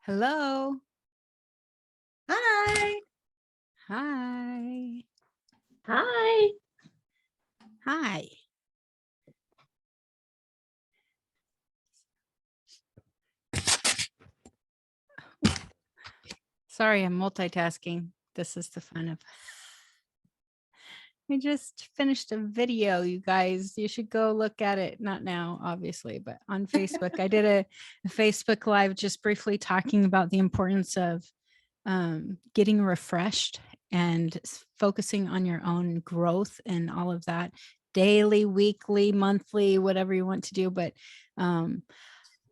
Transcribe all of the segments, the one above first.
Hello. Hi. Hi. Hi. Hi. Sorry, I'm multitasking. This is the fun of. I just finished a video, you guys. You should go look at it. Not now, obviously, but on Facebook. I did a Facebook Live just briefly talking about the importance of getting refreshed and focusing on your own growth and all of that, daily, weekly, monthly, whatever you want to do. But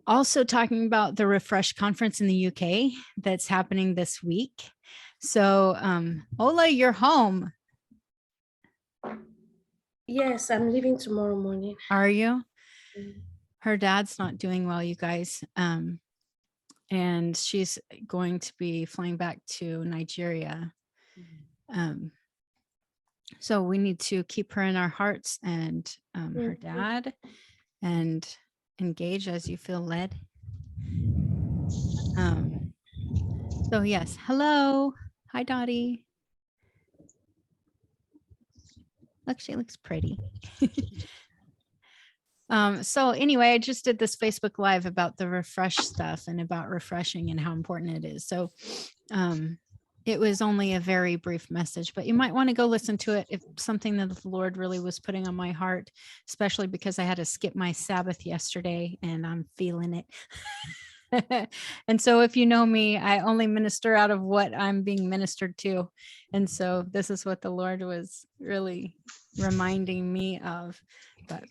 also talking about the Refresh conference in the UK that's happening this week. So Ola, you're home. Yes, I'm leaving tomorrow morning. Are you? Her dad's not doing well, you guys. And she's going to be flying back to Nigeria. So we need to keep her in our hearts and her dad, and engage as you feel led. So yes, hello. Hi, Dottie. Look, she looks pretty. So anyway, I just did this Facebook Live about the refresh stuff and about refreshing and how important it is. So it was only a very brief message, but you might want to go listen to it if something that the Lord really was putting on my heart, especially because I had to skip my Sabbath yesterday and I'm feeling it. And so if you know me, I only minister out of what I'm being ministered to. And so this is what the Lord was really reminding me of. But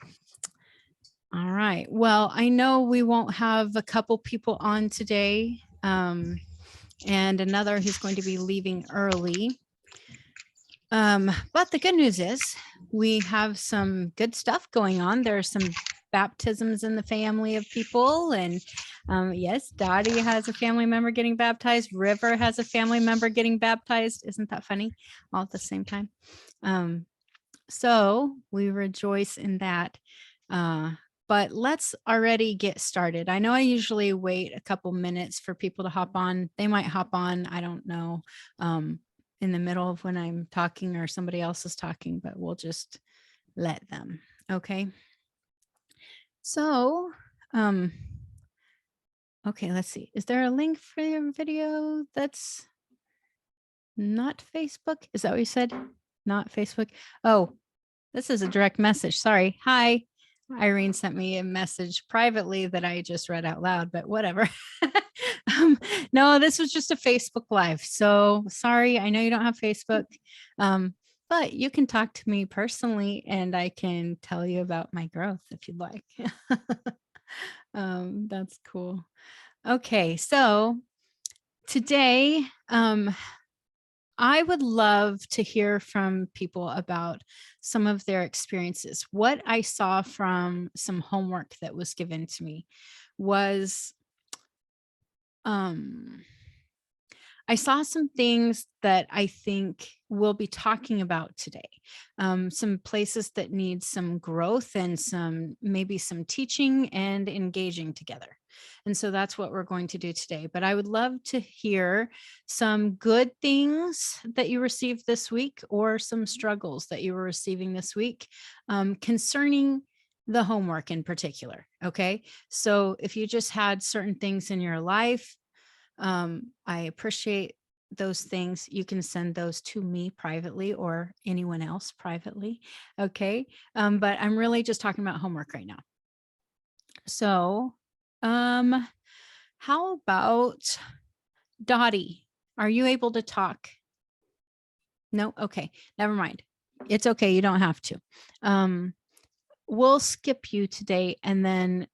all right. Well, I know we won't have a couple people on today, and another who's going to be leaving early. But the good news is we have some good stuff going on. There's some baptisms in the family of people. And yes, Dottie has a family member getting baptized. River has a family member getting baptized. Isn't that funny? All at the same time. So we rejoice in that. But let's already get started. I know I usually wait a couple minutes for people to hop on. They might hop on, I don't know, in the middle of when I'm talking or somebody else is talking, but we'll just let them. Okay. So, okay, let's see. Is there a link for your video that's not Facebook? Is that what you said? Not Facebook? Oh, this is a direct message. Sorry. Hi. Irene sent me a message privately that I just read out loud, but whatever. No, this was just a Facebook Live. So sorry, I know you don't have Facebook, but you can talk to me personally and I can tell you about my growth if you'd like. That's cool. Okay, so today, I would love to hear from people about some of their experiences. What I saw from some homework that was given to me was I saw some things that I think we'll be talking about today. Some places that need some growth and maybe some teaching and engaging together. And so that's what we're going to do today. But I would love to hear some good things that you received this week or some struggles that you were receiving this week concerning the homework in particular. Okay. So if you just had certain things in your life, I appreciate those things. You can send those to me privately or anyone else privately. Okay. But I'm really just talking about homework right now. So, how about Dottie? Are you able to talk? No? Okay. Never mind. It's okay. You don't have to. We'll skip you today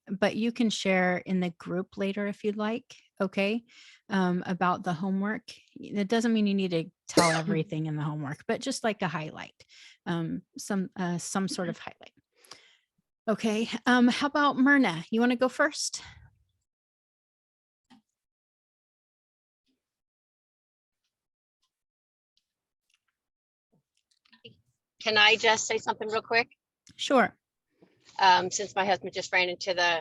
but you can share in the group later if you'd like. Okay. About the homework. It doesn't mean you need to tell everything in the homework, but just like a highlight, some sort of highlight. Okay. How about Myrna? You want to go first? Can I just say something real quick? Sure. Since my husband just ran into the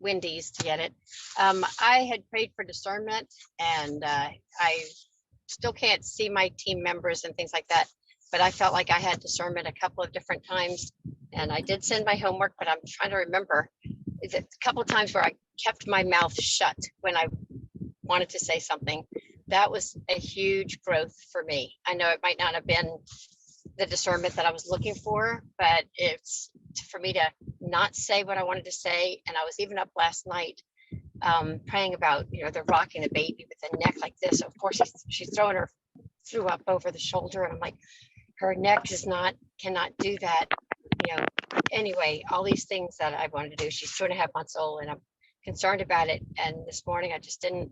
Wendy's to get it. I had prayed for discernment, and I still can't see my team members and things like that, but I felt like I had discernment a couple of different times, and I did send my homework, but I'm trying to remember. Is it a couple of times where I kept my mouth shut when I wanted to say something? That was a huge growth for me. I know it might not have been the discernment that I was looking for, but it's for me to not say what I wanted to say. And I was even up last night praying about, they're rocking the baby with a neck like this. Of course, she's threw up over the shoulder, and I'm like, her neck cannot do that. Anyway, all these things that I wanted to do. She's 2.5 months old, and I'm concerned about it. And this morning I just didn't.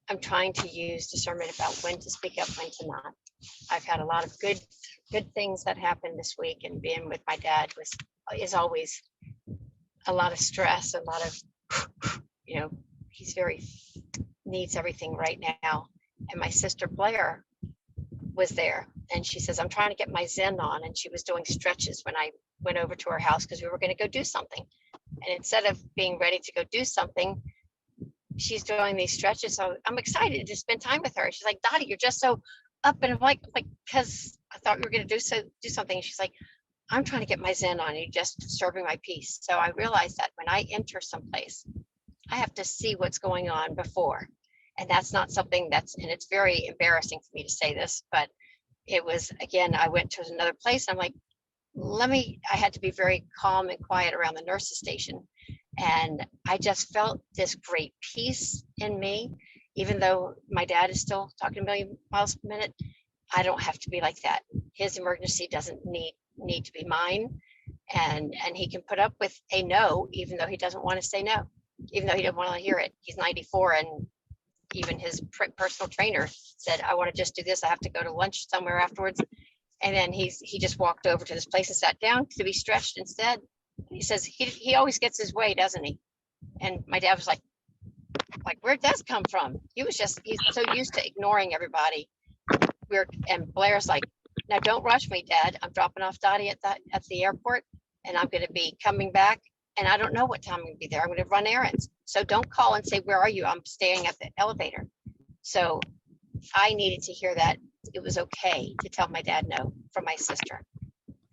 I'm trying to use discernment about when to speak up, when to not. I've had a lot of good things that happened this week, and being with my dad is always a lot of stress, a lot of, he's needs everything right now. And my sister Blair was there, and she says, I'm trying to get my Zen on, and she was doing stretches when I went over to her house because we were going to go do something. And instead of being ready to go do something, she's doing these stretches. So I'm excited to spend time with her. She's like, Dottie, you're just so up. And I'm like, because I thought we were going to do something. And she's like, I'm trying to get my Zen on. You're just disturbing my peace. So I realized that when I enter someplace, I have to see what's going on before. And that's not something and it's very embarrassing for me to say this, but it was, again, I went to another place. I'm like, I had to be very calm and quiet around the nurse's station. And I just felt this great peace in me, even though my dad is still talking a million miles a minute. I don't have to be like that. His emergency doesn't need to be mine. And he can put up with a no, even though he doesn't want to say no, even though he doesn't want to hear it. He's 94, and even his personal trainer said, I want to just do this. I have to go to lunch somewhere afterwards. And then he just walked over to this place and sat down to be stretched instead. He says he always gets his way, doesn't he? And my dad was like, where'd that come from? He's so used to ignoring everybody. And Blair's like, now don't rush me, Dad. I'm dropping off Dottie at the airport, and I'm going to be coming back. And I don't know what time I'm going to be there. I'm going to run errands. So don't call and say, where are you? I'm staying at the elevator. So I needed to hear that it was okay to tell my dad no from my sister.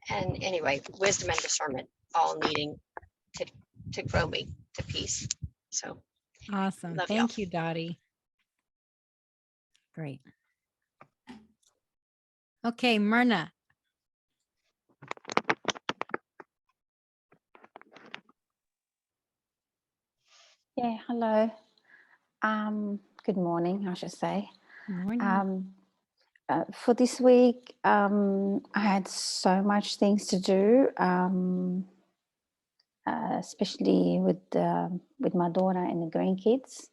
And anyway, wisdom and discernment all needing to grow me to peace. So Awesome. love Thank y'all. you, Dottie. Great. Okay, Myrna. Yeah, hello. Good morning, I should say. Morning. For this week, I had so much things to do, especially with my daughter and the grandkids.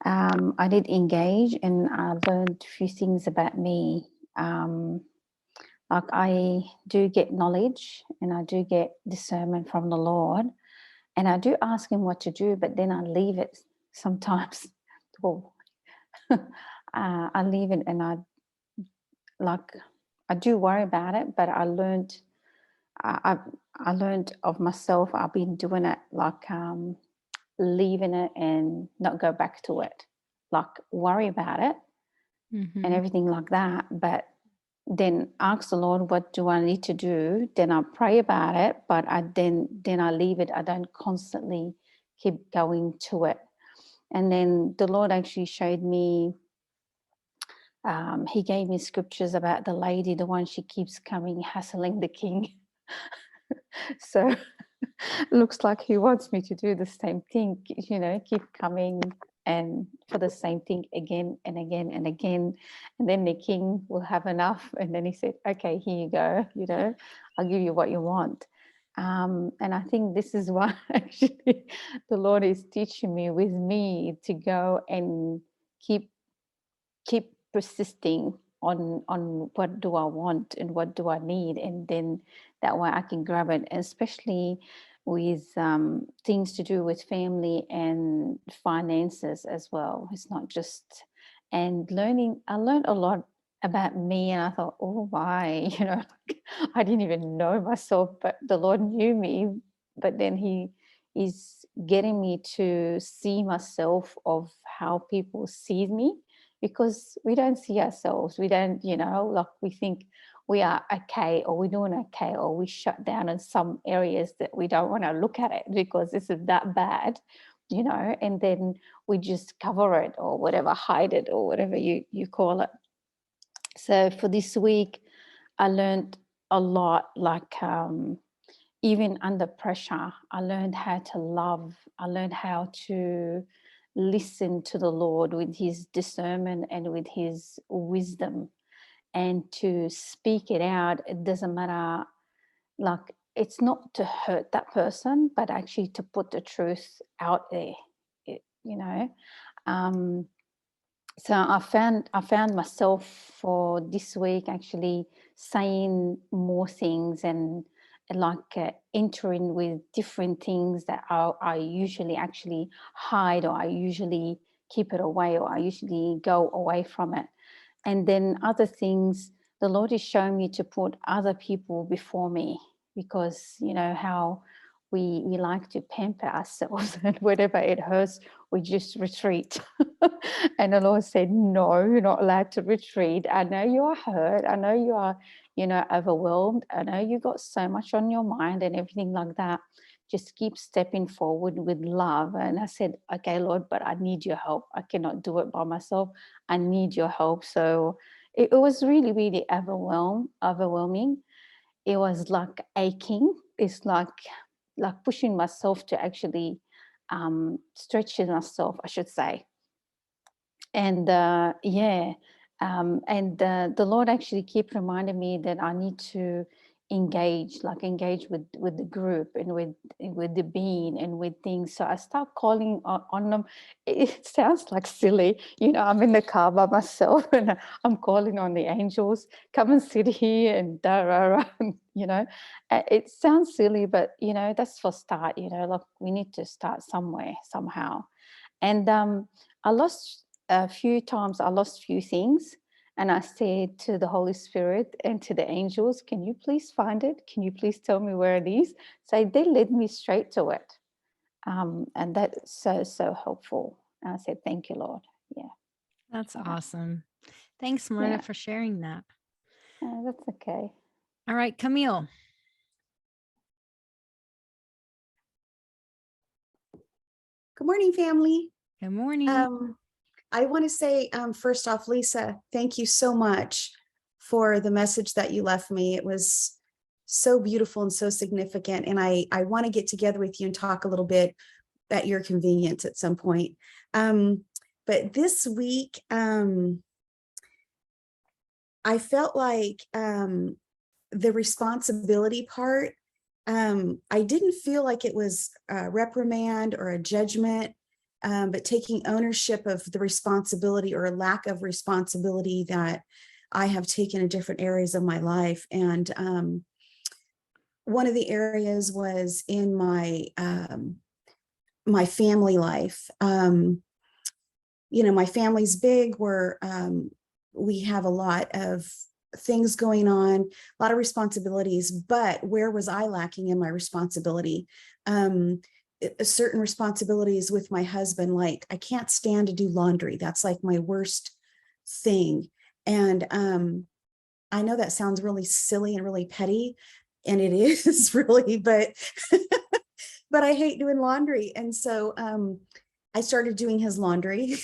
I did engage, and I learned a few things about me. Like I do get knowledge, and I do get discernment from the Lord. And I do ask him what to do, but then I leave it sometimes. Well, I leave it, and I do worry about it, but I learned of myself. I've been doing it leaving it and not go back to it, worry about it and everything like that, but then ask the Lord, what do I need to do? Then I pray about it, but then I leave it. I don't constantly keep going to it. And then the Lord actually showed me, he gave me scriptures about the lady, the one she keeps coming, hassling the king. So it looks like he wants me to do the same thing, keep coming and for the same thing again and again and again. And then the king will have enough. And then he said, okay, here you go, I'll give you what you want. And I think this is what actually the Lord is teaching me with me to go and keep persisting on what do I want and what do I need, and then that way I can grab it, especially with things to do with family and finances as well. It's not just, and I learned a lot about me, and I thought, oh my, I didn't even know myself, but the Lord knew me. But then he is getting me to see myself of how people see me, because we don't see ourselves. We don't, like we think we are okay, or we're doing okay, or we shut down in some areas that we don't want to look at it because this is that bad, and then we just cover it or whatever, hide it or whatever you call it. So for this week, I learned a lot, like even under pressure, I learned how to love. I learned how to listen to the Lord with his discernment and with his wisdom, and to speak it out. It doesn't matter, like it's not to hurt that person, but actually to put the truth out there, so I found myself for this week actually saying more things, and like entering with different things that I usually actually hide, or I usually keep it away, or I usually go away from it. And then other things, the Lord is showing me to put other people before me, because how we like to pamper ourselves, and whenever it hurts, we just retreat. And the Lord said, no, you're not allowed to retreat. I know you are hurt. I know you are, overwhelmed. I know you got so much on your mind and everything like that. Just keep stepping forward with love. And I said, okay, Lord, but I need your help. I cannot do it by myself. I need your help. So it was really, really overwhelming. It was like aching. It's like pushing myself to actually stretching myself, I should say. And the Lord actually kept reminding me that I need to engage with the group, and with the being, and with things. So I start calling on them. It sounds like silly, I'm in the car by myself and I'm calling on the angels, come and sit here, and it sounds silly, but that's for start. Like we need to start somewhere, somehow. And I lost a few times, I lost few things. And I said to the Holy Spirit and to the angels, can you please find it? Can you please tell me where it is? So they led me straight to it. And that's so helpful. And I said, thank you, Lord. Yeah. That's awesome. Thanks, Marta, Yeah. for sharing that. That's okay. All right, Camille. Good morning, family. Good morning. I want to say, first off, Lisa, thank you so much for the message that you left me. It was so beautiful and so significant. And I want to get together with you and talk a little bit at your convenience at some point. But this week, I felt like the responsibility part, I didn't feel like it was a reprimand or a judgment, but taking ownership of the responsibility or lack of responsibility that I have taken in different areas of my life. And one of the areas was in my my family life. My family's big. We have a lot of things going on, a lot of responsibilities, but where was I lacking in my responsibility? Certain responsibilities with my husband, like I can't stand to do laundry. That's like my worst thing. And I know that sounds really silly and really petty, and it is really, but but I hate doing laundry. And so I started doing his laundry.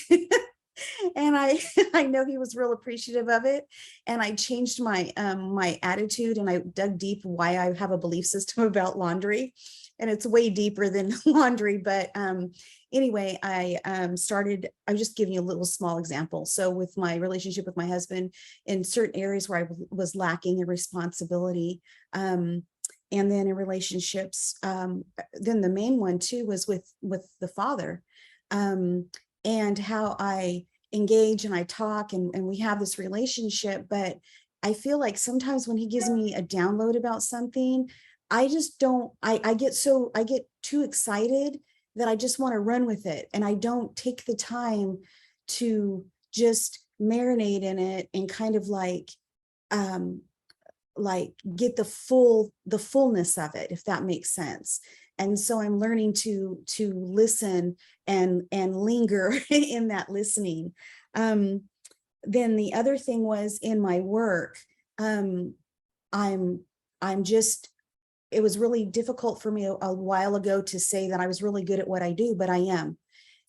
And I know he was real appreciative of it. And I changed my my attitude, and I dug deep why I have a belief system about laundry. And it's way deeper than laundry. But anyway, I'm just giving you a little small example. So with my relationship with my husband, in certain areas where I was lacking in responsibility, and then in relationships, then the main one too was with the father. And how I engage and I talk and we have this relationship, but I feel like sometimes when he gives me a download about something, I just don't, I get too excited that I just want to run with it. And I don't take the time to just marinate in it and kind of like get the fullness of it, if that makes sense. And so I'm learning to listen and linger in that listening. Then the other thing was in my work. I'm just, it was really difficult for me a while ago to say that I was really good at what I do, but I am.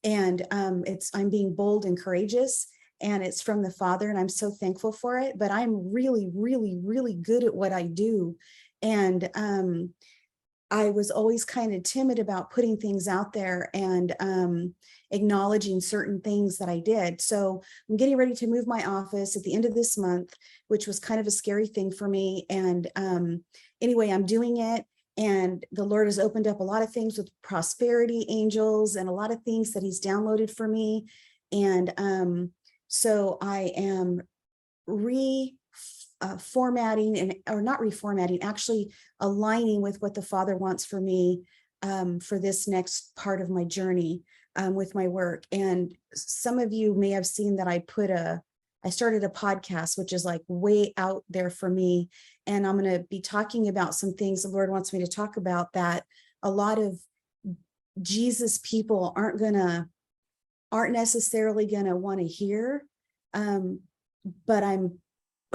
And I'm being bold and courageous, and it's from the Father, and I'm so thankful for it. But I'm really, really, really good at what I do. And I was always kind of timid about putting things out there and acknowledging certain things that I did. So I'm getting ready to move my office at the end of this month, which was kind of a scary thing for me. And anyway, I'm doing it. And the Lord has opened up a lot of things with prosperity angels and a lot of things that he's downloaded for me. And so I am formatting or not reformatting, actually aligning with what the Father wants for me for this next part of my journey with my work. And some of you may have seen that I started a podcast, which is like way out there for me. And I'm going to be talking about some things the Lord wants me to talk about that a lot of Jesus people aren't necessarily going to want to hear. But I'm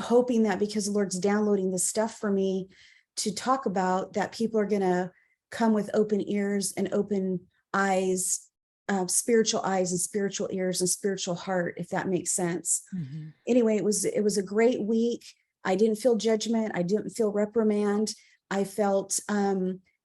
hoping that because the Lord's downloading this stuff for me to talk about, that people are going to come with open ears and open eyes, spiritual eyes and spiritual ears and spiritual heart, if that makes sense. Mm-hmm. Anyway, it was a great week. I didn't feel judgment. I didn't feel reprimand. I felt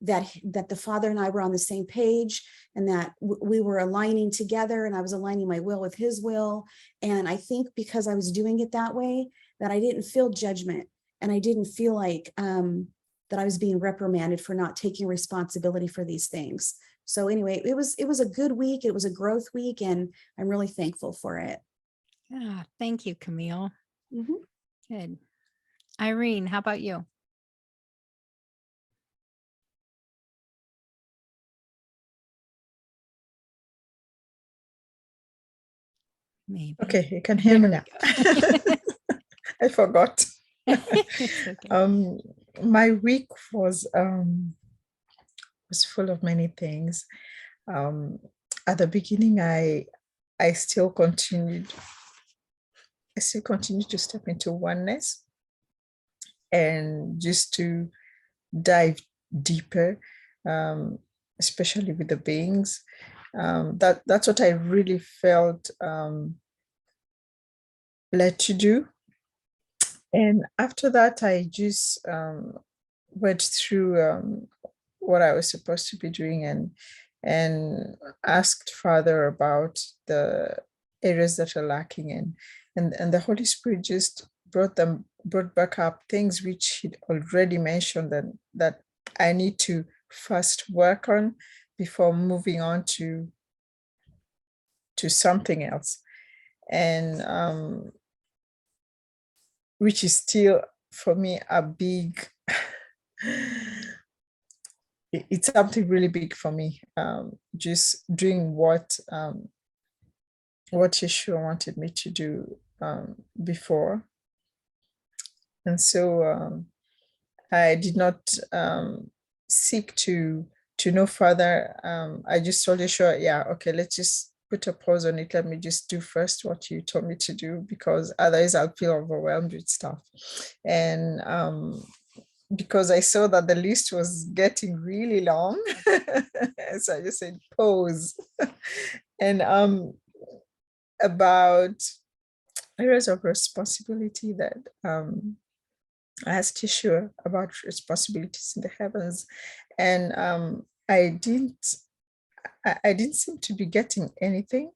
that the Father and I were on the same page, and that we were aligning together, and I was aligning my will with his will. And I think because I was doing it that way, that I didn't feel judgment, and I didn't feel like that I was being reprimanded for not taking responsibility for these things. So anyway, it was a good week. It was a growth week, and I'm really thankful for it. Yeah, thank you, Camille. Mm-hmm. Good. Irene, how about you? Maybe. Okay, you can hear me now. I forgot. Okay. My week was full of many things. At the beginning, I still continued to step into oneness and just to dive deeper, especially with the beings. That's what I really felt led to do. And after that, I just went through what I was supposed to be doing and asked Father about the areas that are lacking in. And the Holy Spirit just brought back up things which he'd already mentioned that I need to first work on before moving on to something else. And which is still for me a big it's something really big for me, just doing what Yeshua wanted me to do before. And so I did not seek to know further. I just told Yeshua, yeah, okay, let's just put a pause on it. Let me just do first what you told me to do, because otherwise I'll feel overwhelmed with stuff. And because I saw that the list was getting really long, so I just said pause. And about areas of responsibility that I asked Yeshua about responsibilities in the heavens, and I didn't seem to be getting anything.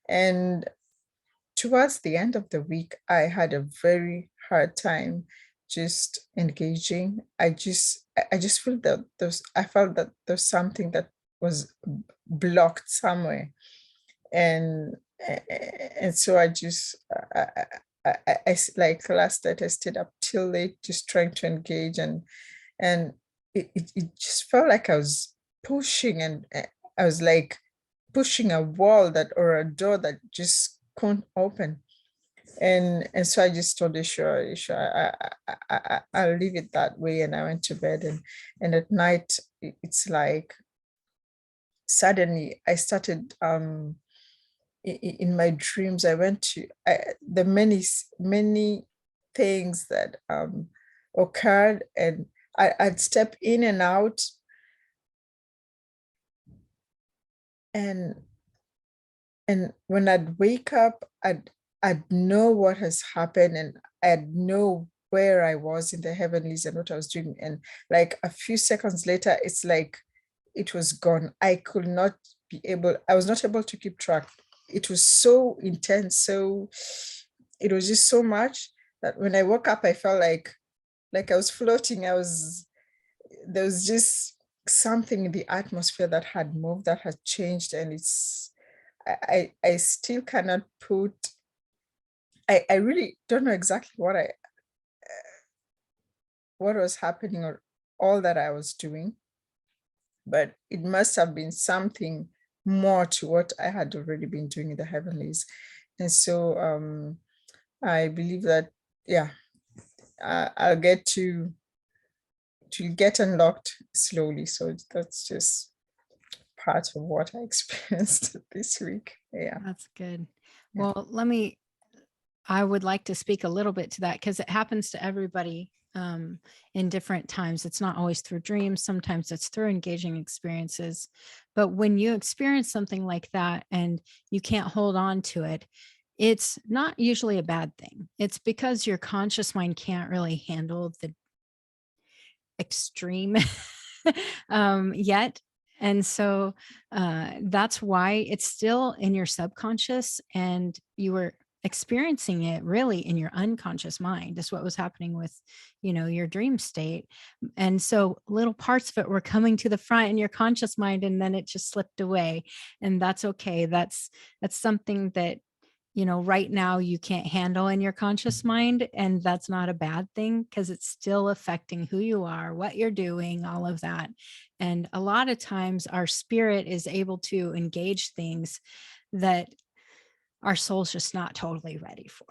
And towards the end of the week, I had a very hard time just engaging. I just feel that I felt that there's something that was blocked somewhere, and so I just I like last night I stayed up till late just trying to engage, and it just felt like I was pushing, and I was like pushing a wall or a door that just couldn't open. And so I just told Yeshua, I'll leave it that way. And I went to bed, and at night it's like suddenly I started in my dreams. I went to the many things that occurred, and I'd step in and out, and when I'd wake up, I'd know what has happened, and I'd know where I was in the heavenlies and what I was doing. And like a few seconds later, it's like it was gone. I was not able to keep track. It was so intense. So it was just so much that when I woke up, I felt like I was floating. There was just something in the atmosphere that had moved, that had changed. And I still cannot put, I really don't know exactly what was happening or all that I was doing, but it must have been something more to what I had already been doing in the heavenlies. And so I believe that, yeah, I'll get to get unlocked slowly. So that's just part of what I experienced this week. Yeah. That's good. Yeah. Well, I would like to speak a little bit to that, because it happens to everybody in different times. It's not always through dreams. Sometimes it's through engaging experiences. But when you experience something like that and you can't hold on to it, it's not usually a bad thing. It's because your conscious mind can't really handle the extreme yet. And so that's why it's still in your subconscious, and you were experiencing it really in your unconscious mind, is what was happening with, your dream state. And so little parts of it were coming to the front in your conscious mind, and then it just slipped away. And that's okay. That's something that, right now you can't handle in your conscious mind. And that's not a bad thing, because it's still affecting who you are, what you're doing, all of that. And a lot of times our spirit is able to engage things that our soul's just not totally ready for.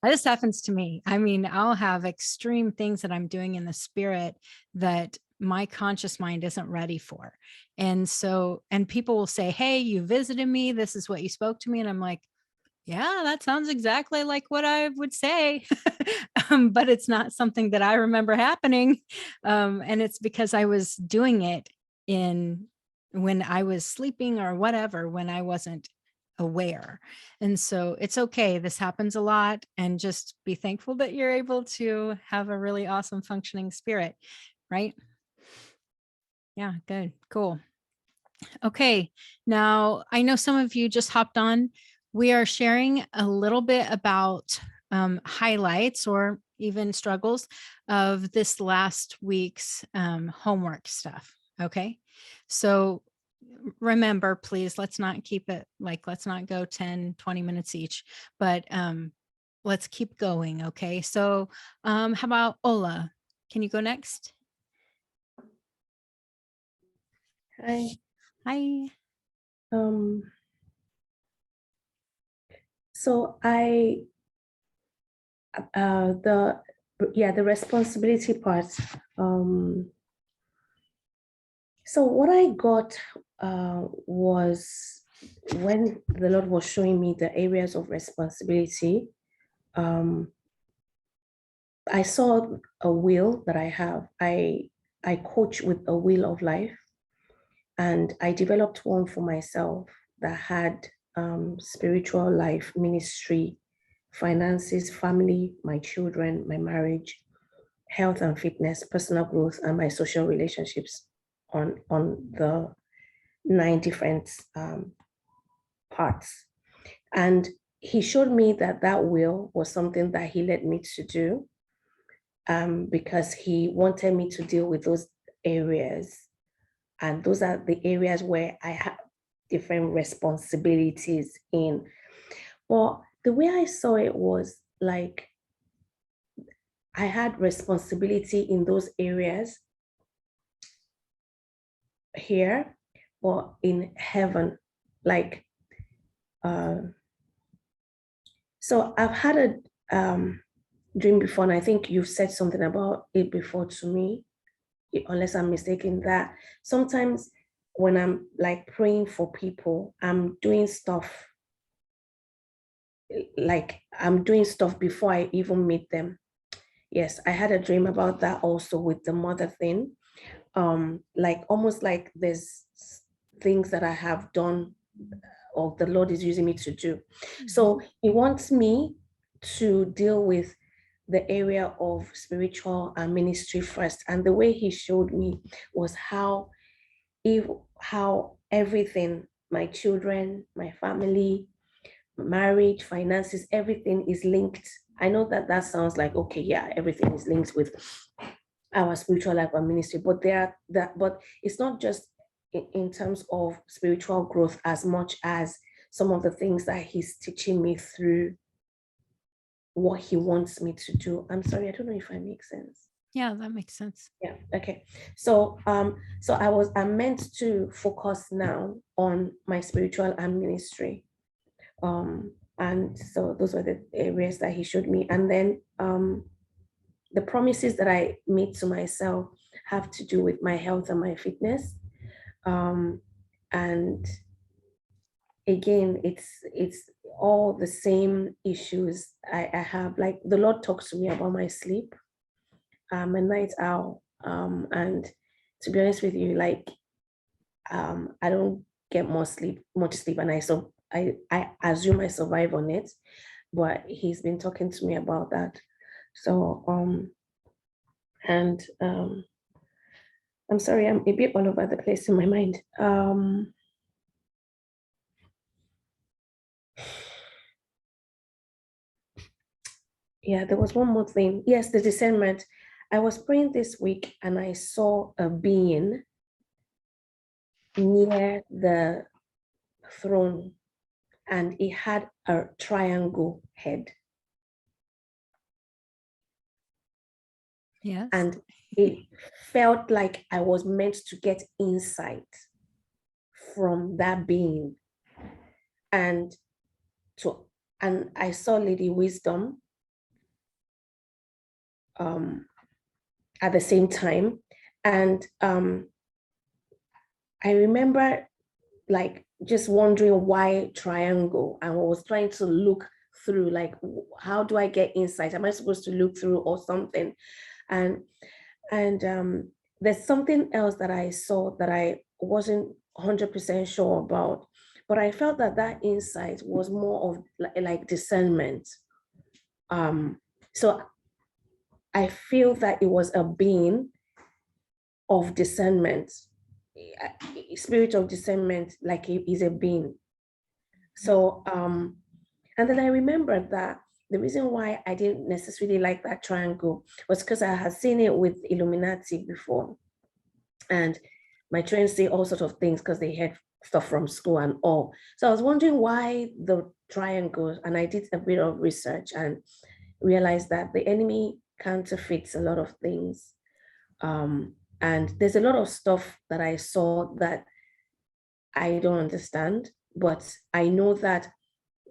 This happens to me. I mean, I'll have extreme things that I'm doing in the spirit that my conscious mind isn't ready for. And so, and people will say, hey, you visited me. This is what you spoke to me. And I'm like, yeah, that sounds exactly like what I would say. But it's not something that I remember happening. And it's because I was doing it when I was sleeping or whatever, when I wasn't aware. And so it's okay. This happens a lot, and just be thankful that you're able to have a really awesome functioning spirit, right? Yeah, good, cool. Okay, now I know some of you just hopped on. We are sharing a little bit about highlights or even struggles of this last week's homework stuff. Okay, so remember, please, let's not keep it let's not go 10-20 minutes each, but let's keep going. Okay, so how about Ola? Can you go next? Hi. Hi. So the responsibility part. So what I got was, when the Lord was showing me the areas of responsibility, I saw a wheel that I have. I coach with a wheel of life, and I developed one for myself that had spiritual life, ministry, finances, family, my children, my marriage, health and fitness, personal growth, and my social relationships on the 9 different parts. And he showed me that wheel was something that he led me to do, because he wanted me to deal with those areas. And those are the areas where I have different responsibilities in. Well, the way I saw it was like I had responsibility in those areas here, or in heaven. Like, so I've had a dream before, and I think you've said something about it before to me, unless I'm mistaken, that sometimes when I'm like praying for people, I'm doing stuff before I even meet them. Yes, I had a dream about that also with the mother thing. Like almost like there's things that I have done or the Lord is using me to do. So he wants me to deal with the area of spiritual and ministry first. And the way he showed me was how everything, my children, my family, marriage, finances, everything is linked. I know that that sounds like, okay, yeah, everything is linked with our spiritual life and ministry, but but it's not just in terms of spiritual growth as much as some of the things that he's teaching me through what he wants me to do. I'm sorry, I don't know if I make sense. Yeah, that makes sense. Yeah, okay. So I'm meant to focus now on my spiritual and ministry. And so those were the areas that he showed me. And then the promises that I made to myself have to do with my health and my fitness. And again, it's all the same issues I have. Like the Lord talks to me about my sleep. I'm a night owl. And to be honest with you, like I don't get much sleep, and I assume I survive on it. But he's been talking to me about that. So and I'm sorry, I'm a bit all over the place in my mind. Yeah, there was one more thing. Yes, the discernment. I was praying this week and I saw a being near the throne and it had a triangle head. Yes. And it felt like I was meant to get insight from that being. And I saw Lady Wisdom at the same time. And I remember like just wondering why triangle, and I was trying to look through like, how do I get insight? Am I supposed to look through or something? And there's something else that I saw that I wasn't 100% sure about, but I felt that that insight was more of like discernment. So I feel that it was a being of discernment, spirit of discernment, like he is a being. So and then I remembered that the reason why I didn't necessarily like that triangle was because I had seen it with Illuminati before. And my children say all sorts of things because they heard stuff from school and all. So I was wondering why the triangle, and I did a bit of research and realized that the enemy counterfeits a lot of things. And there's a lot of stuff that I saw that I don't understand, but I know that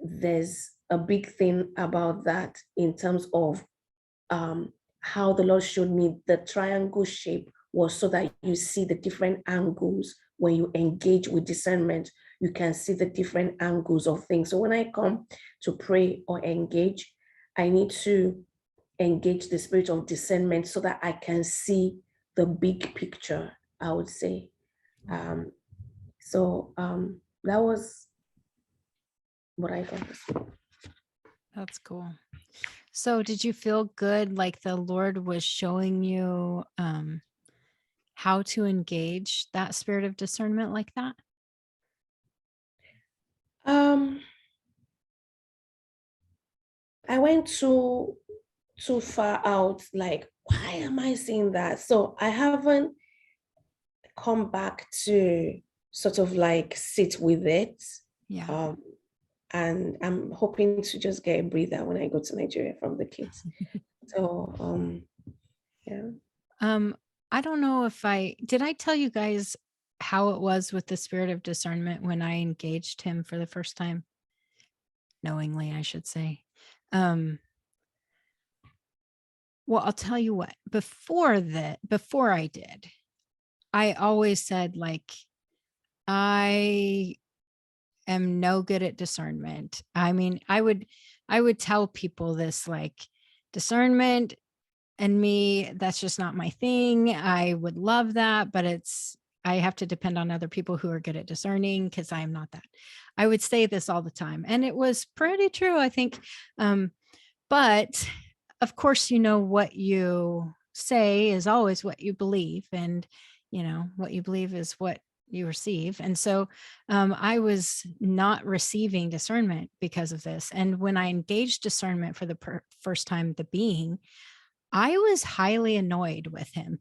there's a big thing about that in terms of how the Lord showed me the triangle shape was so that you see the different angles. When you engage with discernment, you can see the different angles of things. So when I come to pray or engage, I need to engage the spirit of discernment so that I can see the big picture, I would say. So that was what I got this week. That's cool. So did you feel good, like the Lord was showing you how to engage that spirit of discernment like that? I went too far out, like, why am I seeing that? So I haven't come back to sort of like sit with it. Yeah. And I'm hoping to just get a breather when I go to Nigeria from the kids. So yeah. I don't know if did I tell you guys how it was with the spirit of discernment when I engaged him for the first time? Knowingly, I should say. Well, I'll tell you what, before I did, I always said like, I am no good at discernment. I mean, I would tell people this, like, discernment and me, that's just not my thing. I would love that, but I have to depend on other people who are good at discerning, because I am not that. I would say this all the time, and it was pretty true, I think. But of course, what you say is always what you believe, and what you believe is what you receive. And so I was not receiving discernment because of this. And when I engaged discernment for the first time, the being, I was highly annoyed with him.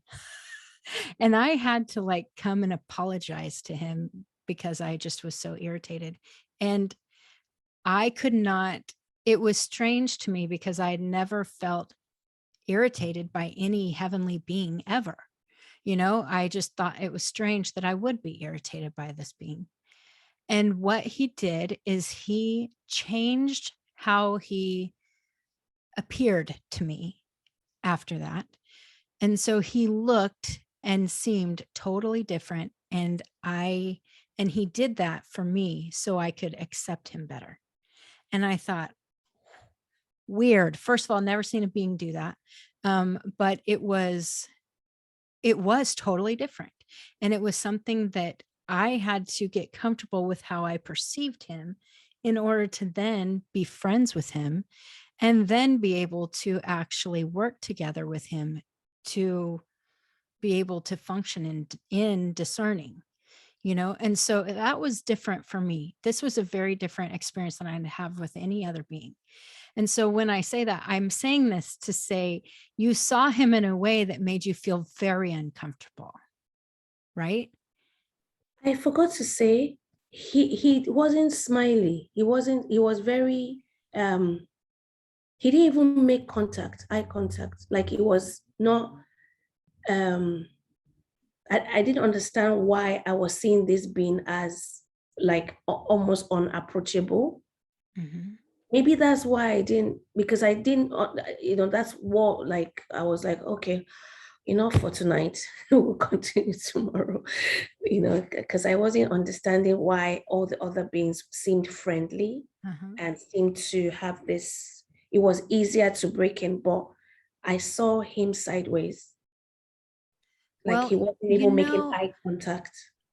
And I had to like come and apologize to him because I just was so irritated. And I could not, it was strange to me because I had never felt irritated by any heavenly being ever. I just thought it was strange that I would be irritated by this being. And what he did is he changed how he appeared to me after that. And so he looked and seemed totally different. And he did that for me so I could accept him better. And I thought, weird. First of all, never seen a being do that. But it was totally different. And it was something that I had to get comfortable with how I perceived him in order to then be friends with him, and then be able to actually work together with him to be able to function in discerning, and so that was different for me. This was a very different experience than I'd have with any other being. And so when I say that, I'm saying this to say you saw him in a way that made you feel very uncomfortable, right? I forgot to say, he wasn't smiley. He was very he didn't even make eye contact. Like, it was not um I didn't understand why I was seeing this being as like almost unapproachable. Mhm. Maybe that's why I didn't, because I didn't, that's what, like, I was like, okay, enough for tonight. We'll continue tomorrow, because I wasn't understanding why all the other beings seemed friendly Uh-huh. and seemed to have this, it was easier to break in, but I saw him sideways, like Well, he wasn't even making eye contact.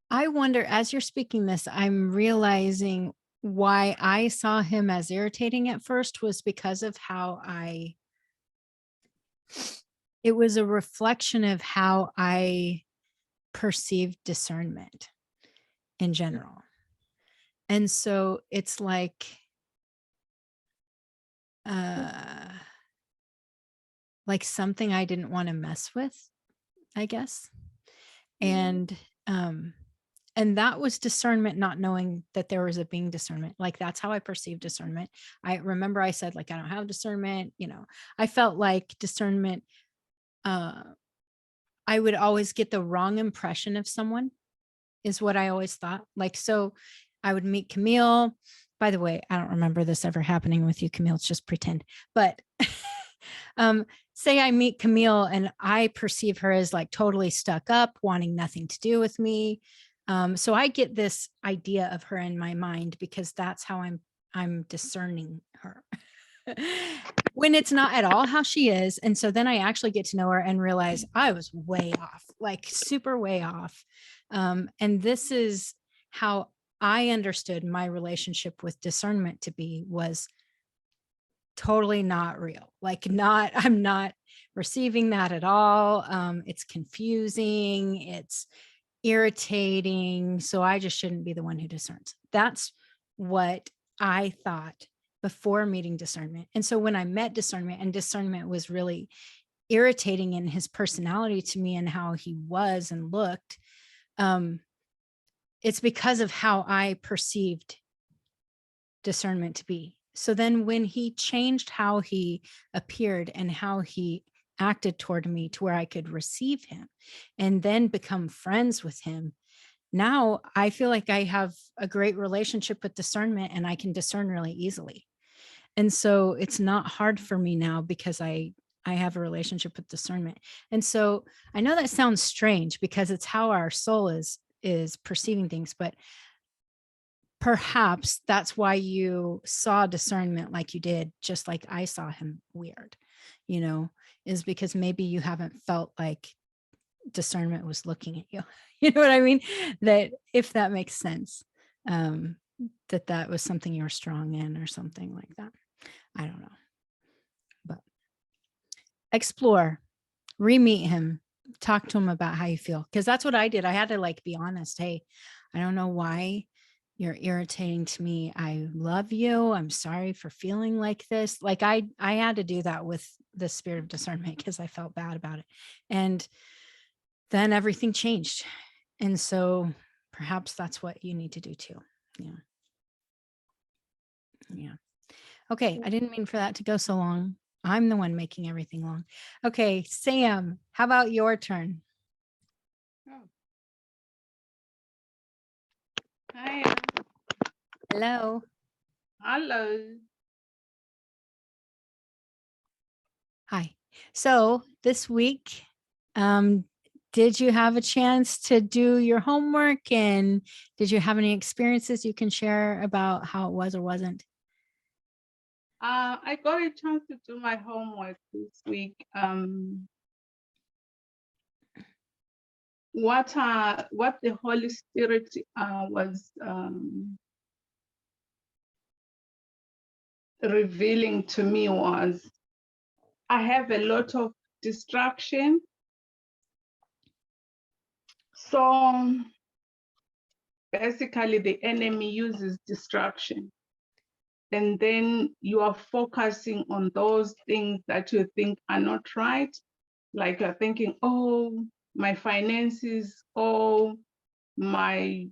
I wonder, as you're speaking this, I'm realizing why I saw him as irritating at first was because of it was a reflection of how I perceived discernment in general. And so it's uh like something I didn't want to mess with, I guess. And um and that was discernment, not knowing that there was a being discernment. Like, that's how I perceived discernment. I remember I said, like, I don't have discernment. I felt like discernment, uh I would always get the wrong impression of someone, is what I always thought. Like, so I would meet Camille. By the way, I don't remember this ever happening with you, Camille. It's just pretend. But say I meet Camille and I perceive her as like totally stuck up, wanting nothing to do with me. So I get this idea of her in my mind because that's how I'm discerning her. When it's not at all how she is. And so then I actually get to know her and realize I was way off, like super way off. And this is how I understood my relationship with discernment to be, was totally not real. Like, I'm not receiving that at all. It's confusing. It's irritating. So I just shouldn't be the one who discerns. That's what I thought before meeting discernment. And so when I met discernment, and discernment was really irritating in his personality to me and how he was and looked, it's because of how I perceived discernment to be. So then when he changed how he appeared and how he acted toward me to where I could receive him and then become friends with him, now I feel like I have a great relationship with discernment and I can discern really easily. And so it's not hard for me now because I have a relationship with discernment. And so I know that sounds strange because it's how our soul is is perceiving things, but perhaps that's why you saw discernment like you did, just like I saw him weird, is because maybe you haven't felt like discernment was looking at you. You know what I mean? That, if that makes sense, that was something you were strong in or something like that. I don't know. But explore, re-meet him, talk to him about how you feel. Because that's what I did. I had to be honest. Hey, I don't know why you're irritating to me. I love you. I'm sorry for feeling like this. I had to do that with the spirit of discernment because I felt bad about it. And then everything changed. And so perhaps that's what you need to do too. Yeah. Okay. I didn't mean for that to go so long. I'm the one making everything long. Okay. Sam, how about your turn? Hi. Hello. Hello. Hi. So this week, did you have a chance to do your homework, and did you have any experiences you can share about how it was or wasn't? I got a chance to do my homework this week. What the Holy Spirit was revealing to me was, I have a lot of distraction. So basically the enemy uses distraction. And then you are focusing on those things that you think are not right. Like you're thinking, oh, my finances, oh, my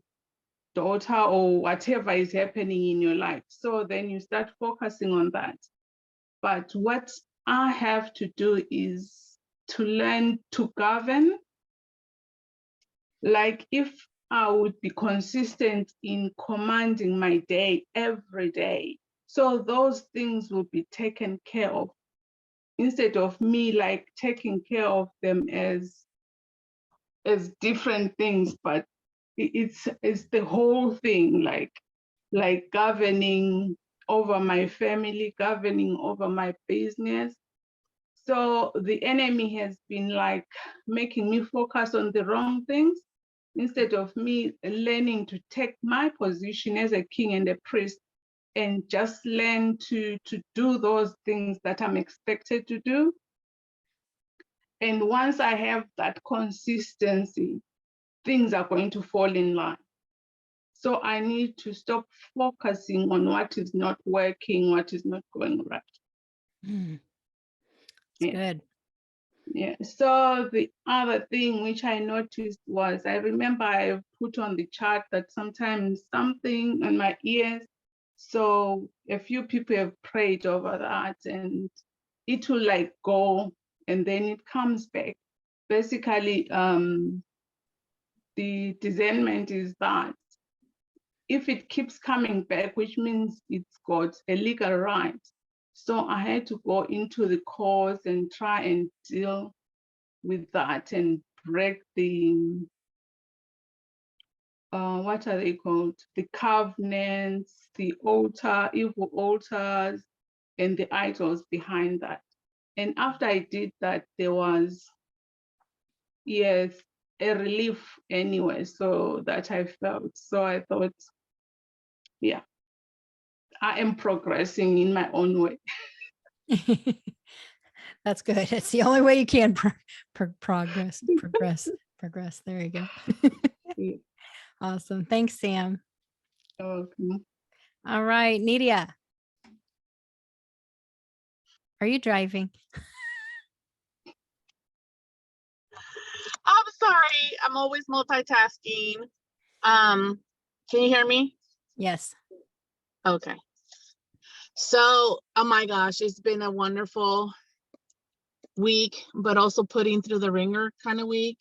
daughter, or whatever is happening in your life. So then you start focusing on that. But what I have to do is to learn to govern. Like if I would be consistent in commanding my day every day, so those things will be taken care of, instead of me taking care of them as different things, but it's the whole thing, like governing over my family, governing over my business. So the enemy has been making me focus on the wrong things, instead of me learning to take my position as a king and a priest and just learn to do those things that I'm expected to do. And once I have that consistency, things are going to fall in line. So I need to stop focusing on what is not working, what is not going right. It's good. Yeah. So the other thing which I noticed was, I remember I put on the chart that sometimes something in my ears. So a few people have prayed over that, and it will go and then it comes back. Basically, the discernment is that if it keeps coming back, which means it's got a legal right. So I had to go into the courts and try and deal with that and break the, what are they called? The covenants, the evil altars, and the idols behind that. And after I did that, there was, yes, a relief anyway, so that I felt. So I thought, yeah, I am progressing in my own way. That's good. It's the only way you can progress. There you go. Yeah. Awesome. Thanks, Sam. Okay. All right, Nidia. Are you driving? I'm sorry. I'm always multitasking. Can you hear me? Yes. Okay. So, oh my gosh, it's been a wonderful week, but also putting through the ringer kind of week.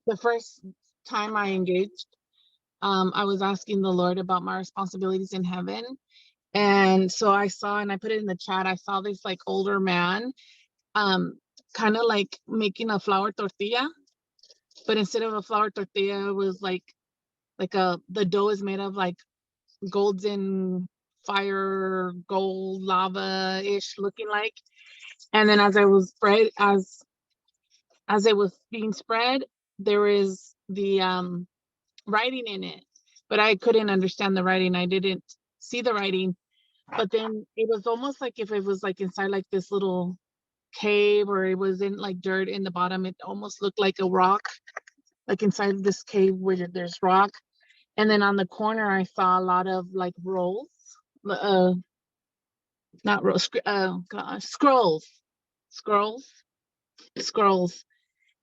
The first time I engaged, I was asking the Lord about my responsibilities in heaven. And so I saw, and I put it in the chat, I saw this older man, kind of making a flour tortilla. but instead of a flour tortilla, it was like the dough is made of like golden fire, gold lava-ish looking like. And then as it was being spread, there is the writing in it, but I couldn't understand the writing. I didn't see the writing, but then it was almost like if it was like inside like this little cave, or it was in like dirt in the bottom. It almost looked like a rock, like inside this cave where there's rock. And then on the corner, I saw a lot of like rolls, not rolls, scrolls, scrolls, scrolls.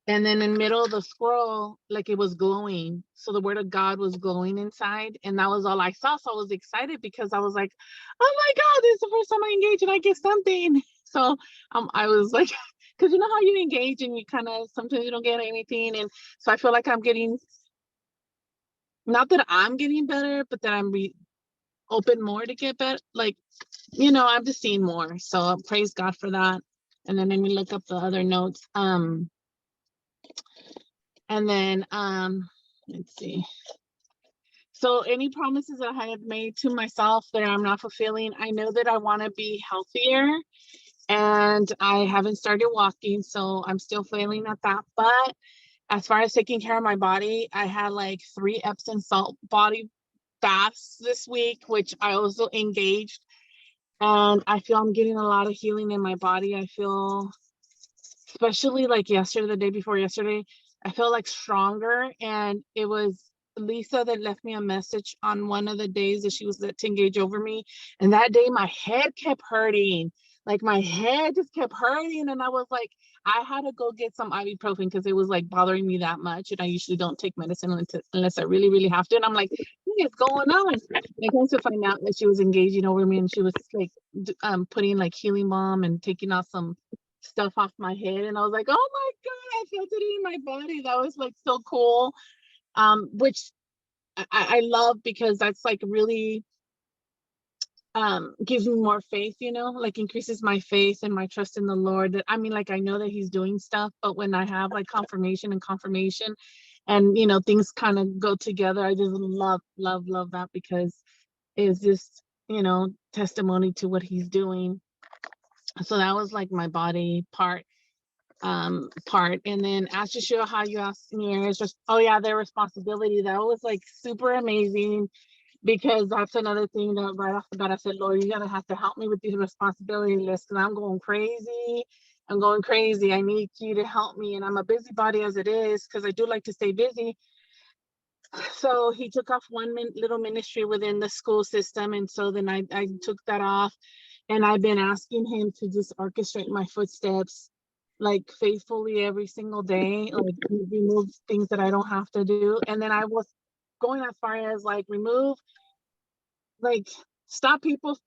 And then in the middle of the scroll, like it was glowing. So the word of God was glowing inside. And that was all I saw. So I was excited because I was like, oh my God, this is the first time I engage and I get something. So I was like, because you know how you engage and you kind of, sometimes you don't get anything. And so I feel like I'm getting, not that I'm getting better, but that I'm open more to get better. Like, you know, I'm just seeing more. So praise God for that. And then let me look up the other notes. And then let's see. So any promises that I have made to myself that I'm not fulfilling, I know that I want to be healthier, and I haven't started walking, so I'm still failing at that. But as far as taking care of my body, I had like 3 Epsom salt body baths this week, which I also engaged, and I feel I'm getting a lot of healing in my body. I feel, especially like yesterday, the day before yesterday, I felt like stronger. And it was Lisa that left me a message on one of the days that she was to engage over me. And that day my head kept hurting. Like my head just kept hurting. And I was like, I had to go get some ibuprofen because it was like bothering me that much. And I usually don't take medicine unless I really, really have to. And I'm like, what is going on? And I came to find out that she was engaging over me, and she was like putting like healing balm and taking out some stuff off my head. And I was like, oh my God, I felt it in my body. That was like so cool. Which I love, because that's like really gives me more faith, you know, like increases my faith and my trust in the Lord. That I mean, like I know that he's doing stuff, but when I have like confirmation and you know, things kind of go together, I just love that, because it's just, you know, testimony to what he's doing. So that was like my body part. And then as to show how you asked me, it's just, oh yeah, their responsibility, that was like super amazing, because that's another thing that right off the bat I said, Lord, you're gonna have to help me with these responsibility lists, because I'm going crazy. I need you to help me, and I'm a busybody as it is, because I do like to stay busy. So he took off one little ministry within the school system, and so then I took that off, and I've been asking him to just orchestrate my footsteps like faithfully every single day, like remove things that I don't have to do. And then I was going as far as like stop people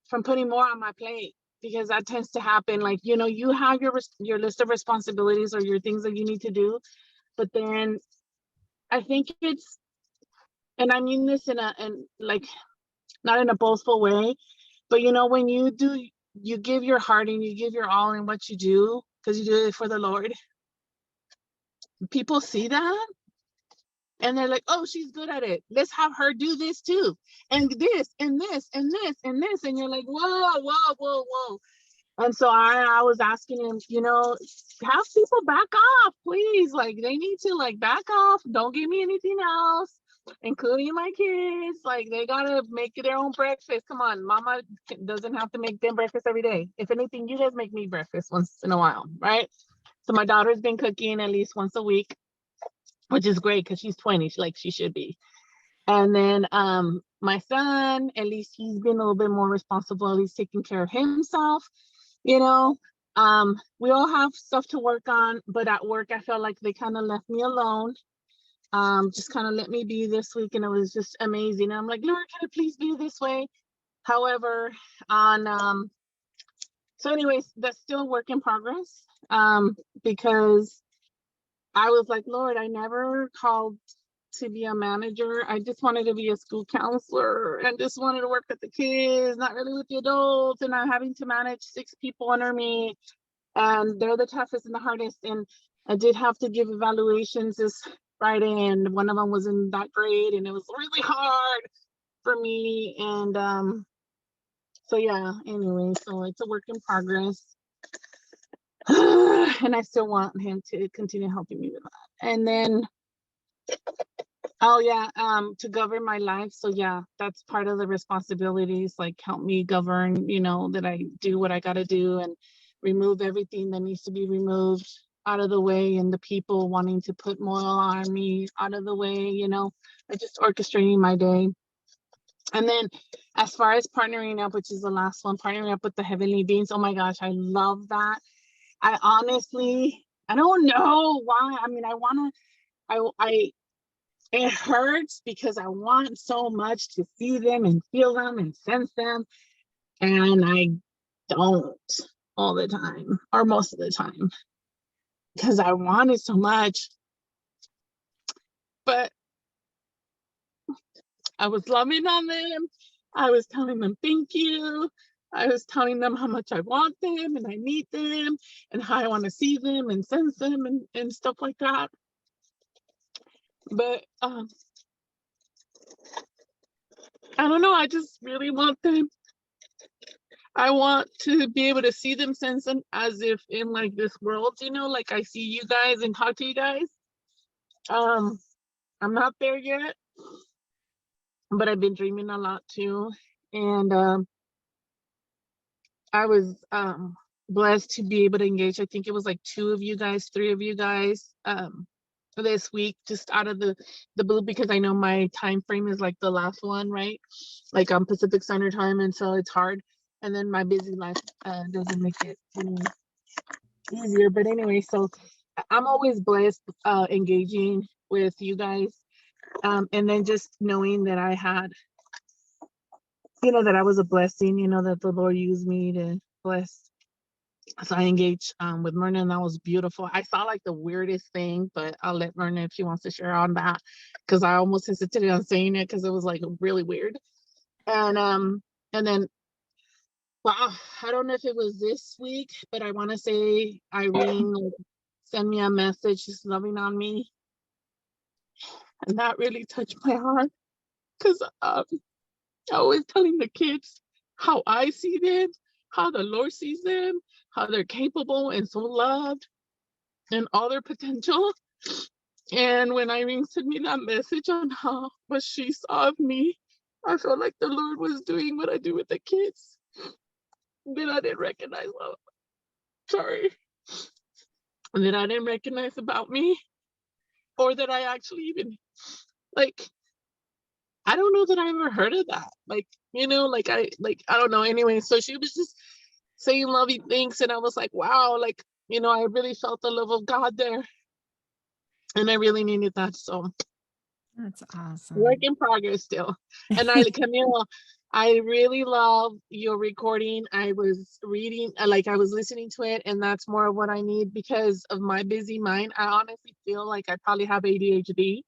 from putting more on my plate, because that tends to happen. Like, you know, you have your list of responsibilities or your things that you need to do, but then I think it's, and I mean this in like not in a boastful way, but you know, when you give your heart and you give your all in what you do, because you do it for the Lord, people see that and they're like, oh, she's good at it, let's have her do this too, and this and this and this and this, and you're like, whoa. And so I was asking him, you know, have people back off, please. Like, they need to like back off. Don't give me anything else, including my kids. Like, they gotta make their own breakfast. Come on, mama doesn't have to make them breakfast every day. If anything, you guys make me breakfast once in a while, right? So my daughter's been cooking at least once a week, which is great because she's 20, like she should be. And then my son, at least he's been a little bit more responsible. He's taking care of himself. You know, we all have stuff to work on, but at work, I felt like they kind of left me alone. Just kind of let me be this week, and it was just amazing. And I'm like, Lord, can it please be this way? However, so anyways, that's still a work in progress, because I was like, Lord, I never called to be a manager. I just wanted to be a school counselor and just wanted to work with the kids, not really with the adults, and not having to manage 6 people under me. And they're the toughest and the hardest. And I did have to give evaluations this Friday, and one of them wasn't that great, and it was really hard for me. And so yeah, anyway, so it's a work in progress. And I still want him to continue helping me with that. And then, oh yeah, to govern my life. So yeah, that's part of the responsibilities, like help me govern, you know, that I do what I gotta do and remove everything that needs to be removed out of the way, and the people wanting to put more on me out of the way, you know, like just orchestrating my day. And then as far as partnering up, which is the last one, partnering up with the heavenly beings, oh my gosh, I love that. I honestly, I don't know why. I mean, it hurts because I want so much to see them and feel them and sense them. And I don't all the time, or most of the time, because I want it so much. But I was loving on them. I was telling them thank you. I was telling them how much I want them and I need them and how I want to see them and sense them and stuff like that. But I don't know. I just really want them. I want to be able to see them, sense them, as if in like this world, you know, like I see you guys and talk to you guys. I'm not there yet, but I've been dreaming a lot too. And I was blessed to be able to engage. I think it was like 2 of you guys, 3 of you guys this week, just out of the blue, because I know my time frame is like the last one, right? Like on Pacific Standard Time, and so it's hard. And then my busy life doesn't make it any easier. But anyway, so I'm always blessed engaging with you guys. And then just knowing that I had, you know, that I was a blessing, you know, that the Lord used me to bless. So I engaged with Myrna, and that was beautiful. I saw like the weirdest thing, but I'll let Myrna if she wants to share on that, because I almost hesitated on saying it because it was like really weird. And then, wow, I don't know if it was this week, but I want to say Irene sent me a message, just loving on me, and that really touched my heart, because I was telling the kids how I see them, how the Lord sees them, how they're capable and so loved and all their potential. And when Irene sent me that message on how what she saw of me, I felt like the Lord was doing what I do with the kids that I didn't recognize. Sorry, that I didn't recognize about me, or that I actually even like. I don't know that I ever heard of that. Like, you know, I don't know. Anyway, so she was just saying loving things, and I was like, wow, like, you know, I really felt the love of God there, and I really needed that. So That's awesome. work in progress still. And Camille, I really love your recording. I was reading, like I was listening to it, and that's more of what I need because of my busy mind. I honestly feel like I probably have ADHD.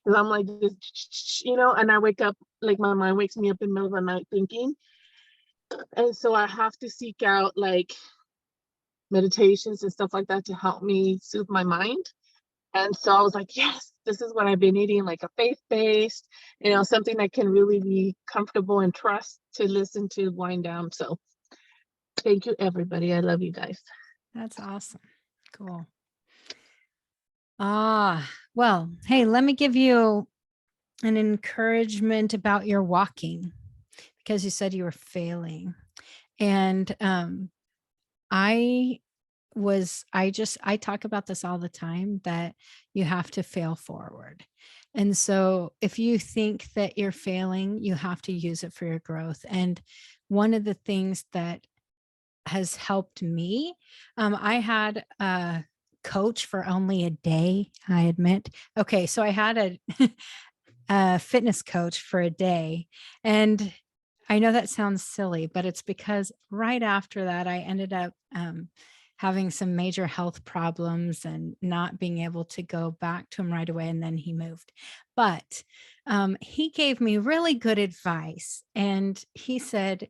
Because I'm like this, you know, and I wake up, like my mind wakes me up in the middle of the night thinking. And so I have to seek out like meditations and stuff like that to help me soothe my mind. And so I was like, yes, this is what I've been needing, like a faith-based, you know, something that can really be comfortable and trust to listen to wind down. So thank you, everybody. I love you guys. That's awesome. Cool. Well, hey, let me give you an encouragement about your walking, because you said you were failing. And I talk about this all the time, that you have to fail forward. And so if you think that you're failing, you have to use it for your growth. And one of the things that has helped me, I had a coach for only a day, I admit. Okay, so I had a fitness coach for a day, and I know that sounds silly, but it's because right after that, I ended up having some major health problems and not being able to go back to him right away. And then he moved. But he gave me really good advice. And he said,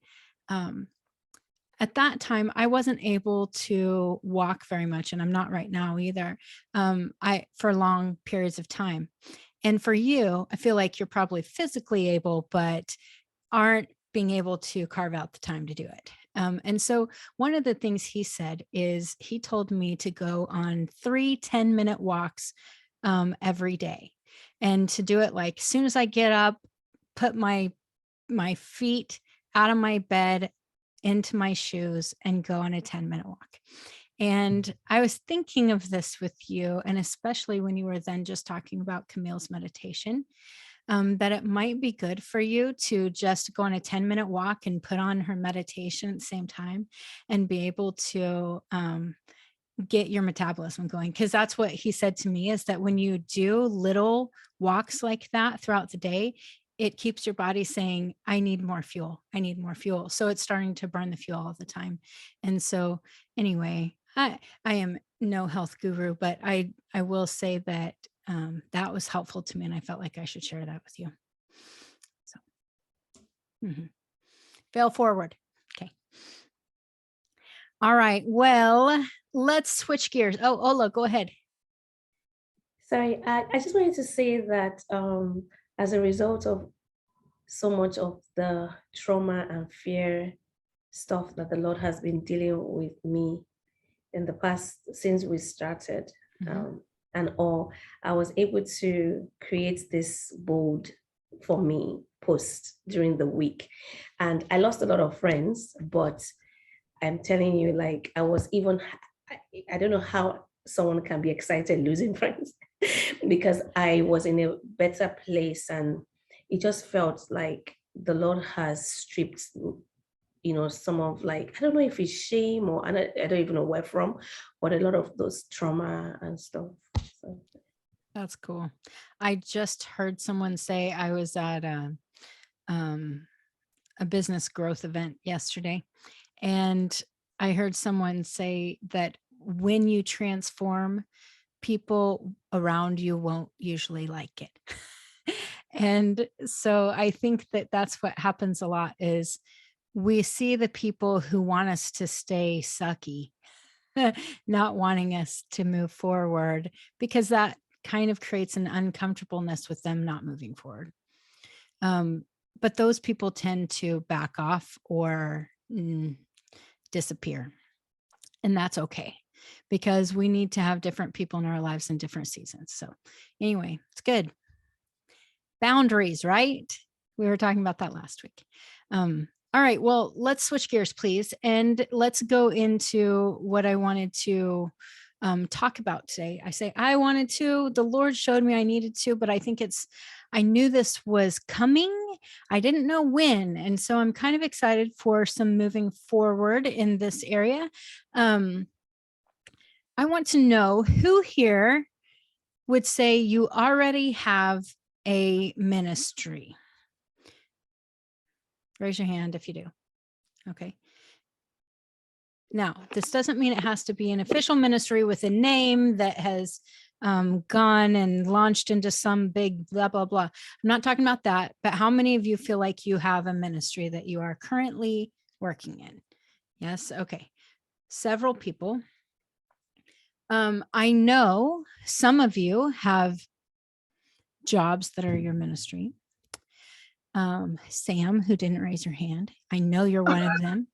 at that time, I wasn't able to walk very much, and I'm not right now either, for long periods of time. And for you, I feel like you're probably physically able, but aren't being able to carve out the time to do it. And so one of the things he said is he told me to go on 3 10-minute walks every day, and to do it like as soon as I get up, put my feet out of my bed into my shoes and go on a 10-minute walk. And I was thinking of this with you, and especially when you were then just talking about Camille's meditation, that it might be good for you to just go on a 10-minute walk and put on her meditation at the same time and be able to get your metabolism going. Because that's what he said to me, is that when you do little walks like that throughout the day, it keeps your body saying, I need more fuel. I need more fuel. So it's starting to burn the fuel all the time. And so anyway, I am no health guru, but I will say that that was helpful to me, and I felt like I should share that with you. So fail forward. Okay. All right. Well, let's switch gears. Oh, Ola, go ahead. Sorry, I just wanted to say that as a result of so much of the trauma and fear stuff that the Lord has been dealing with me in the past since we started, and all, I was able to create this bold for me post during the week. And I lost a lot of friends, but I'm telling you, like, I was even, I don't know how someone can be excited losing friends because I was in a better place, and it just felt like the Lord has stripped, some of, like, I don't know if it's shame or I don't even know where from, but a lot of those trauma and stuff. So. That's cool. I just heard someone say, I was at a business growth event yesterday, and I heard someone say that when you transform, people around you won't usually like it. And so I think that that's what happens a lot, is we see the people who want us to stay sucky, not wanting us to move forward, because that kind of creates an uncomfortableness with them not moving forward. But those people tend to back off or disappear. And that's okay, because we need to have different people in our lives in different seasons. So anyway, it's good. Boundaries, right? We were talking about that last week. All right, well, let's switch gears, please. And let's go into what I wanted to talk about today. I say I wanted to, the Lord showed me I needed to, but I think I knew this was coming. I didn't know when. And so I'm kind of excited for some moving forward in this area. I want to know who here would say you already have a ministry. Raise your hand if you do. Okay. Now, this doesn't mean it has to be an official ministry with a name that has gone and launched into some big blah, blah, blah. I'm not talking about that, but how many of you feel like you have a ministry that you are currently working in? Yes. Okay. Several people. I know some of you have jobs that are your ministry. Sam, who didn't raise her hand, I know you're one of them.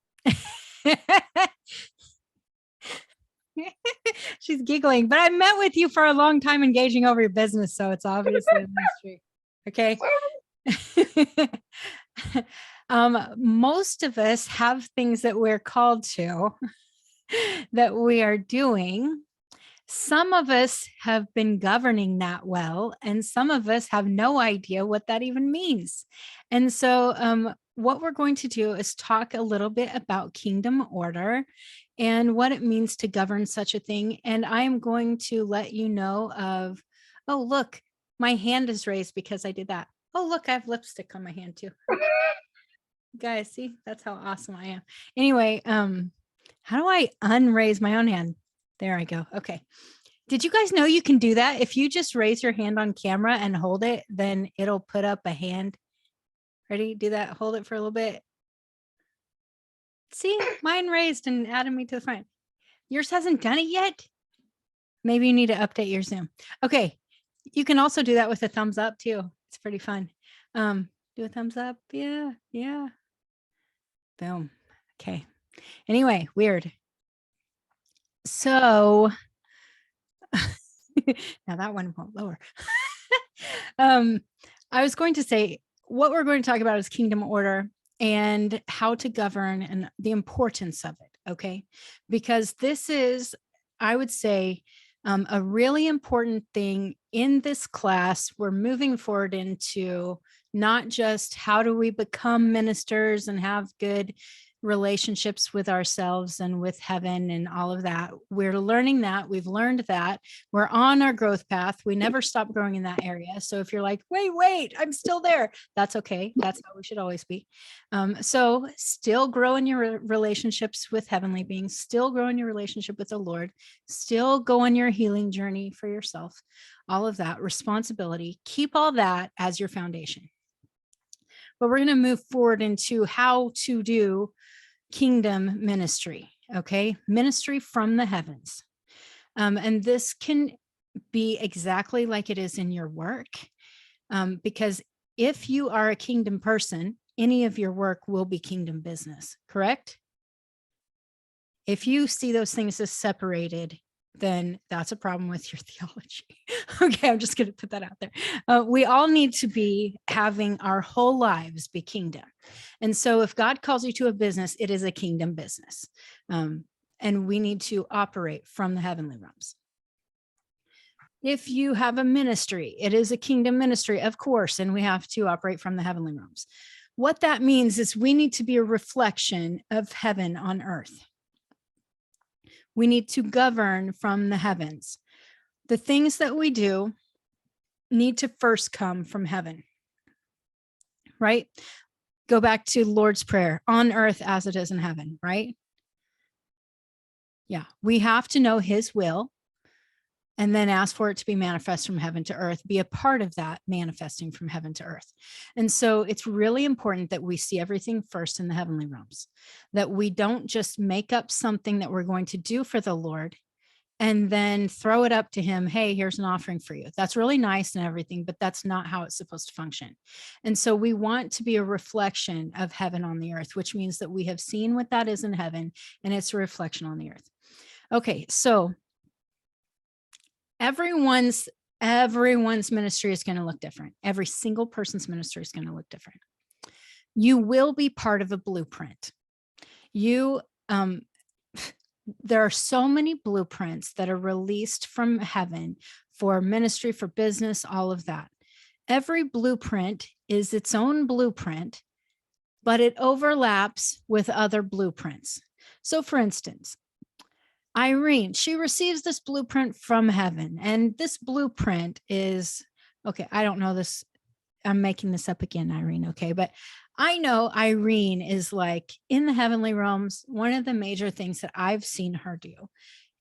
She's giggling, but I met with you for a long time engaging over your business, so it's obviously a ministry. Okay. Most of us have things that we're called to that we are doing. Some of us have been governing that well, and some of us have no idea what that even means. And so what we're going to do is talk a little bit about kingdom order and what it means to govern such a thing. And I'm going to let you know of, oh, look, my hand is raised because I did that. Oh, look, I have lipstick on my hand too. Guys, see, that's how awesome I am. Anyway, how do I unraise my own hand? There I go. Okay. Did you guys know you can do that? If you just raise your hand on camera and hold it, then it'll put up a hand. Ready? Do that. Hold it for a little bit. See, mine raised and added me to the front. Yours hasn't done it yet? Maybe you need to update your Zoom. Okay. You can also do that with a thumbs up too. It's pretty fun. Do a thumbs up. Yeah. Yeah. Boom. Okay. Anyway, weird. So now that one won't lower. I was going to say what we're going to talk about is kingdom order and how to govern and the importance of it. Okay. Because this is, I would say, a really important thing in this class. We're moving forward into not just how do we become ministers and have good relationships with ourselves and with heaven and all of that. We're learning that. We've learned that. We're on our growth path. We never stop growing in that area. So if you're like, wait, I'm still there, that's okay. That's how we should always be. So still grow in your relationships with heavenly beings, still grow in your relationship with the Lord, still go on your healing journey for yourself, all of that responsibility. Keep all that as your foundation. But we're going to move forward into how to do kingdom ministry. Okay. Ministry from the heavens. And this can be exactly like it is in your work. Because if you are a kingdom person, any of your work will be kingdom business, correct? If you see those things as separated, then that's a problem with your theology. Okay, I'm just going to put that out there. We all need to be having our whole lives be kingdom. And so if God calls you to a business, it is a kingdom business. And we need to operate from the heavenly realms. If you have a ministry, it is a kingdom ministry, of course, and we have to operate from the heavenly realms. What that means is we need to be a reflection of heaven on earth. We need to govern from the heavens. The things that we do need to first come from heaven, right? Go back to Lord's Prayer, on earth as it is in heaven, right? Yeah, we have to know his will and then ask for it to be manifest from heaven to earth, be a part of that manifesting from heaven to earth. And so it's really important that we see everything first in the heavenly realms, that we don't just make up something that we're going to do for the Lord and then throw it up to him. Hey, here's an offering for you. That's really nice and everything, but that's not how it's supposed to function. And so we want to be a reflection of heaven on the earth, which means that we have seen what that is in heaven and it's a reflection on the earth. Okay, so everyone's ministry is going to look different. Every single person's ministry is going to look different. You will be part of a blueprint. There are so many blueprints that are released from heaven for ministry, for business, all of that. Every blueprint is its own blueprint, but it overlaps with other blueprints. So for instance, Irene, she receives this blueprint from heaven. And this blueprint is, okay, I don't know this. I'm making this up again, Irene. Okay. But I know Irene is like in the heavenly realms. One of the major things that I've seen her do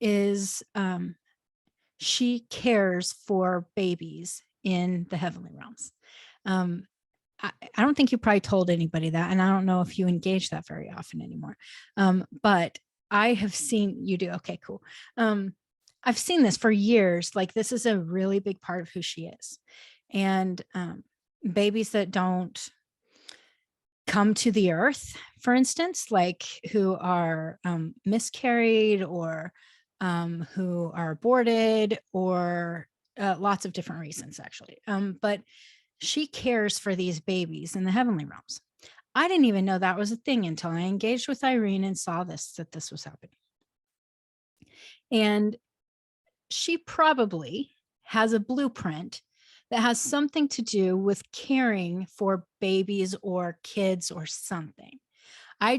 is she cares for babies in the heavenly realms. I don't think you probably told anybody that. And I don't know if you engage that very often anymore. But I have seen you do. Okay, cool. I've seen this for years. Like this is a really big part of who she is. And babies that don't come to the earth, for instance, like who are miscarried or who are aborted or lots of different reasons, actually. But she cares for these babies in the heavenly realms. I didn't even know that was a thing until I engaged with Irene and saw that this was happening. And she probably has a blueprint that has something to do with caring for babies or kids or something. I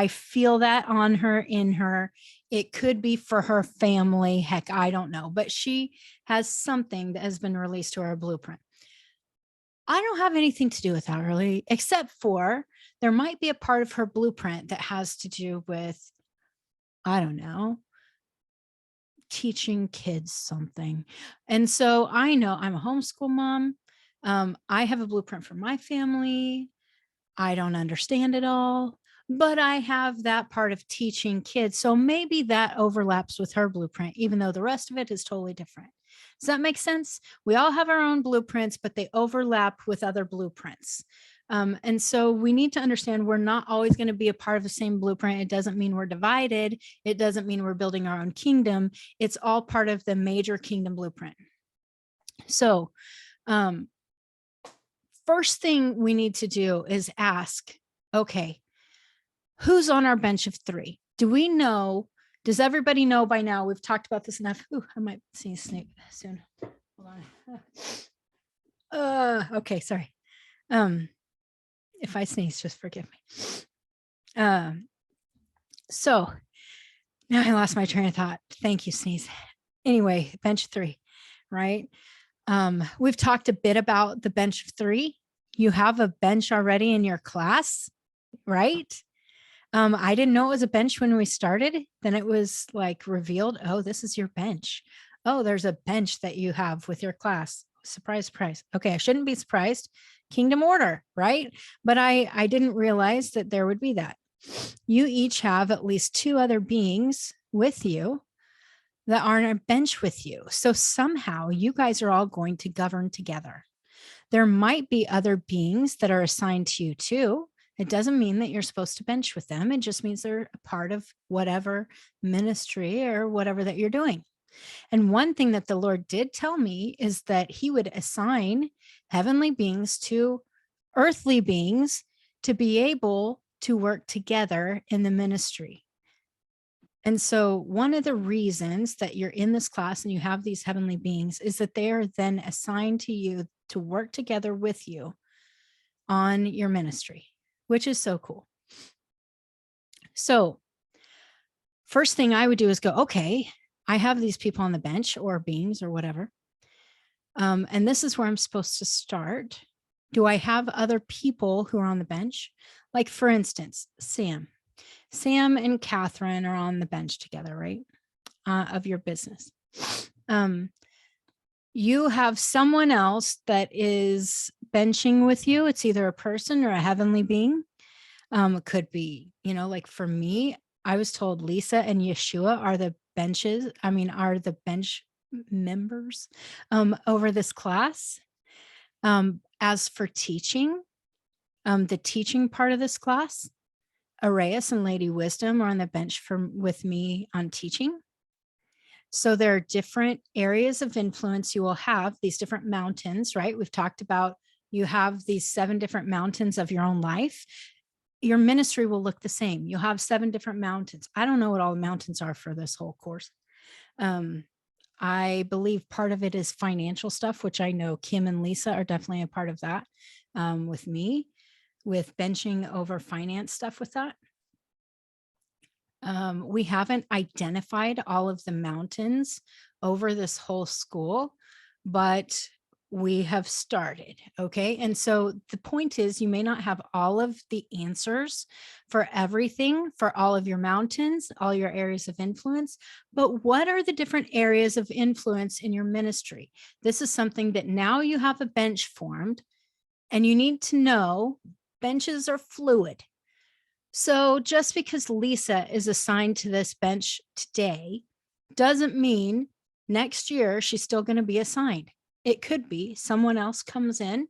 feel that on her, in her. It could be for her family. Heck, I don't know. But she has something that has been released to her blueprint. I don't have anything to do with that really, except for there might be a part of her blueprint that has to do with, I don't know, teaching kids something. And so I know I'm a homeschool mom. I have a blueprint for my family. I don't understand it all, but I have that part of teaching kids. So maybe that overlaps with her blueprint, even though the rest of it is totally different. Does that make sense? We all have our own blueprints, but they overlap with other blueprints. And so we need to understand we're not always going to be a part of the same blueprint. It doesn't mean we're divided. It doesn't mean we're building our own kingdom. It's all part of the major kingdom blueprint. So first thing we need to do is ask, okay, who's on our bench of 3? Do we know? Does everybody know by now? We've talked about this enough. Ooh, I might see a snake soon. Hold on. Okay, sorry. If I sneeze, just forgive me. So now I lost my train of thought. Thank you, sneeze. Anyway, bench 3, right? We've talked a bit about the bench of 3. You have a bench already in your class, right? I didn't know it was a bench when we started. Then it was like revealed, oh, this is your bench. Oh, there's a bench that you have with your class. Surprise, surprise. Okay, I shouldn't be surprised. Kingdom order, right? But I didn't realize that there would be that. You each have at least 2 other beings with you that are on a bench with you. So somehow you guys are all going to govern together. There might be other beings that are assigned to you too. It doesn't mean that you're supposed to bench with them. It just means they're a part of whatever ministry or whatever that you're doing. And one thing that the Lord did tell me is that he would assign heavenly beings to earthly beings to be able to work together in the ministry. And so one of the reasons that you're in this class and you have these heavenly beings is that they are then assigned to you to work together with you on your ministry, which is so cool. So first thing I would do is go, okay, I have these people on the bench or beings or whatever. And this is where I'm supposed to start. Do I have other people who are on the bench? Like for instance, Sam and Catherine are on the bench together, right? Of your business. You have someone else that is benching with you. It's either a person or a heavenly being. It could be, like for me, I was told Lisa and Yeshua are the are the bench members over this class. As for teaching, the teaching part of this class, Arias and Lady Wisdom are on the bench with me on teaching. So there are different areas of influence you will have, these different mountains, right? We've talked about you have these 7 different mountains of your own life. Your ministry will look the same. You'll have 7 different mountains. I don't know what all the mountains are for this whole course. I believe part of it is financial stuff, which I know Kim and Lisa are definitely a part of that with me, with benching over finance stuff with that. We haven't identified all of the mountains over this whole school, but we have started. Okay. And so the point is, you may not have all of the answers for everything, for all of your mountains, all your areas of influence, but what are the different areas of influence in your ministry? This is something that now you have a bench formed, and you need to know benches are fluid. So just because Lisa is assigned to this bench today doesn't mean next year she's still going to be assigned. It could be someone else comes in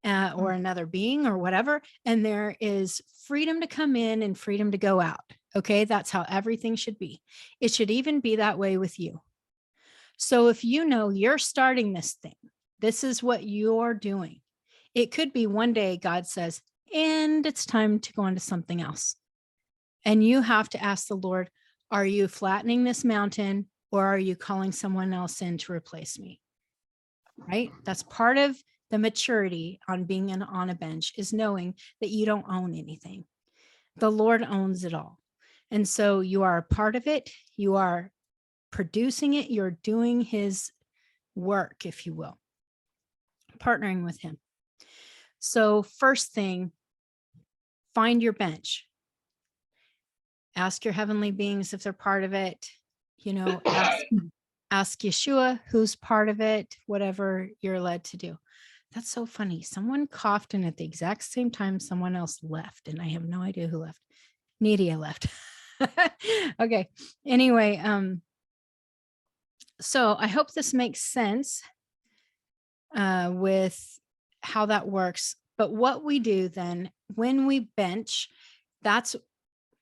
or another being or whatever, and there is freedom to come in and freedom to go out. Okay, that's how everything should be. It should even be that way with you. So if you know you're starting this thing, this is what you're doing. It could be one day God says, and it's time to go on to something else. And you have to ask the Lord, are you flattening this mountain, or are you calling someone else in to replace me? Right? That's part of the maturity on being on a bench, is knowing that you don't own anything. The Lord owns it all. And so you are a part of it. You are producing it. You're doing his work, if you will, partnering with him. So first thing, find your bench. Ask your heavenly beings if they're part of it. Ask Yeshua who's part of it, whatever you're led to do. That's so funny. Someone coughed in at the exact same time someone else left, and I have no idea who left. Nidia left. Okay. Anyway, so I hope this makes sense with how that works. But what we do then when we bench, that's,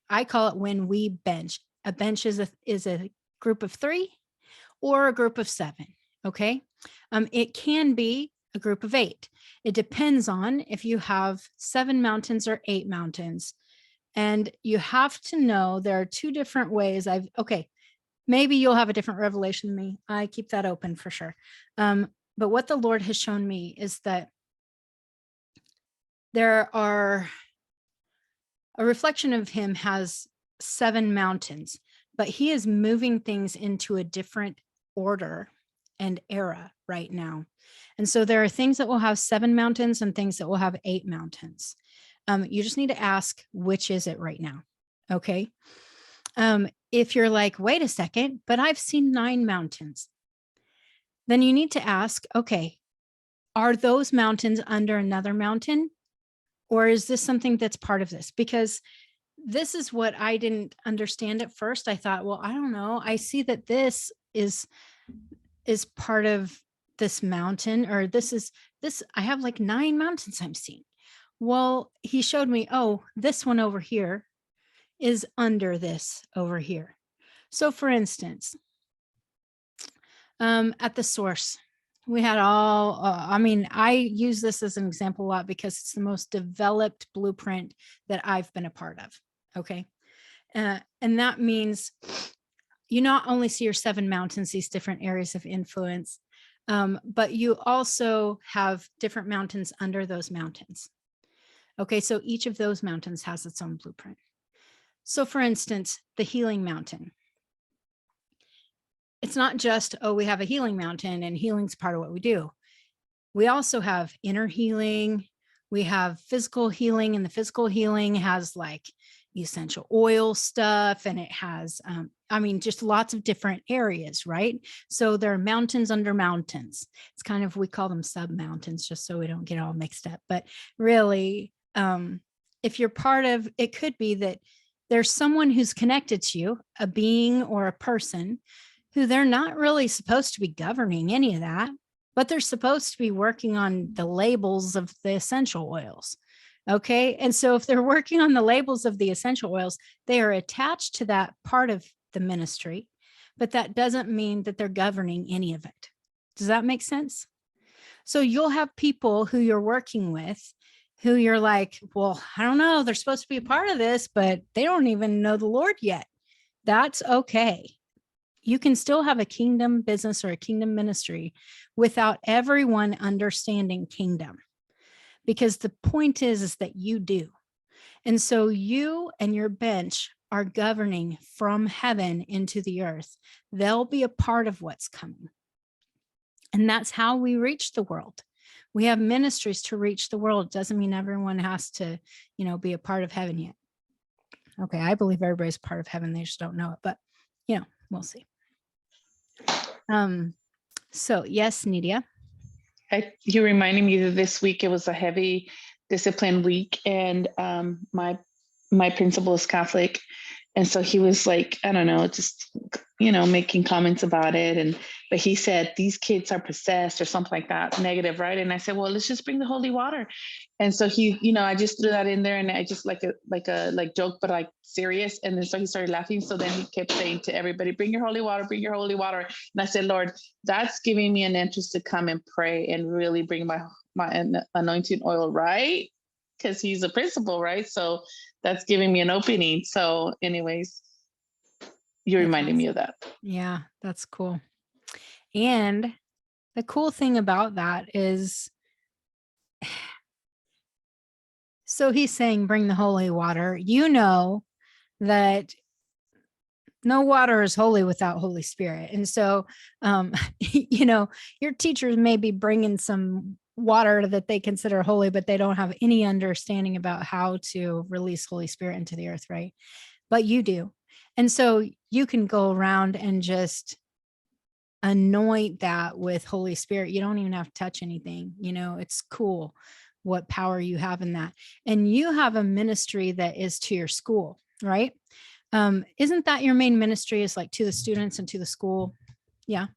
I call it when we bench. A bench is a group of 3 or a group of 7. Okay. It can be a group of 8. It depends on if you have 7 mountains or 8 mountains. And you have to know there are 2 different ways. Okay, maybe you'll have a different revelation than me. I keep that open for sure. But what the Lord has shown me is that there are, a reflection of him has 7 mountains, but he is moving things into a different order and era right now. And so there are things that will have 7 mountains and things that will have 8 mountains. You just need to ask, which is it right now? Okay. If you're like, wait a second, but I've seen 9 mountains, then you need to ask, okay, are those mountains under another mountain? Or is this something that's part of this? Because this is what I didn't understand at first. I thought, well, I don't know. I see that this is part of this mountain, or this. I have like 9 mountains I'm seeing. Well, he showed me, oh, this one over here is under this over here. So for instance, at the source, we had all, I use this as an example a lot because it's the most developed blueprint that I've been a part of. Okay. And that means you not only see your 7 mountains, these different areas of influence, but you also have different mountains under those mountains. Okay. So each of those mountains has its own blueprint. So for instance, the healing mountain. It's not just, oh, we have a healing mountain and healing's part of what we do. We also have inner healing. We have physical healing, and the physical healing has like essential oil stuff, and it has, just lots of different areas, right? So there are mountains under mountains. It's kind of, we call them sub mountains just so we don't get all mixed up. But really, if you're part of, it could be that there's someone who's connected to you, a being or a person, who they're not really supposed to be governing any of that, but they're supposed to be working on the labels of the essential oils. Okay. And so if they're working on the labels of the essential oils, they are attached to that part of the ministry, but that doesn't mean that they're governing any of it. Does that make sense? So you'll have people who you're working with who you're like, well, I don't know, they're supposed to be a part of this, but they don't even know the Lord yet. That's okay. You can still have a kingdom business or a kingdom ministry without everyone understanding kingdom, because the point is that you do. And so you and your bench are governing from heaven into the earth. They'll be a part of what's coming. And that's how we reach the world. We have ministries to reach the world. Doesn't mean everyone has to, be a part of heaven yet. Okay, I believe everybody's part of heaven. They just don't know it, but we'll see. So yes, Nidia. You reminded me that this week it was a heavy discipline week, and my principal is Catholic, and so he was like, I don't know, just making comments about it, but he said these kids are possessed or something like that, negative, right? And I said, well, let's just bring the holy water. And so he, I just threw that in there, and I just like joke, but like serious. And then so he started laughing. So then he kept saying to everybody, bring your holy water, bring your holy water. And I said, Lord, that's giving me an interest to come and pray and really bring my anointing oil, right? Because he's a principal, right? So that's giving me an opening. So anyways, you reminded me of that. Yeah, that's cool. And the cool thing about that is, so he's saying, bring the holy water. You know that no water is holy without Holy Spirit. And so, your teachers may be bringing some water that they consider holy, but they don't have any understanding about how to release Holy Spirit into the earth, right? But you do. And so you can go around and just anoint that with Holy Spirit. You don't even have to touch anything. It's cool what power you have in that. And you have a ministry that is to your school. right? Isn't that your main ministry, is like to the students and to the school? Yeah.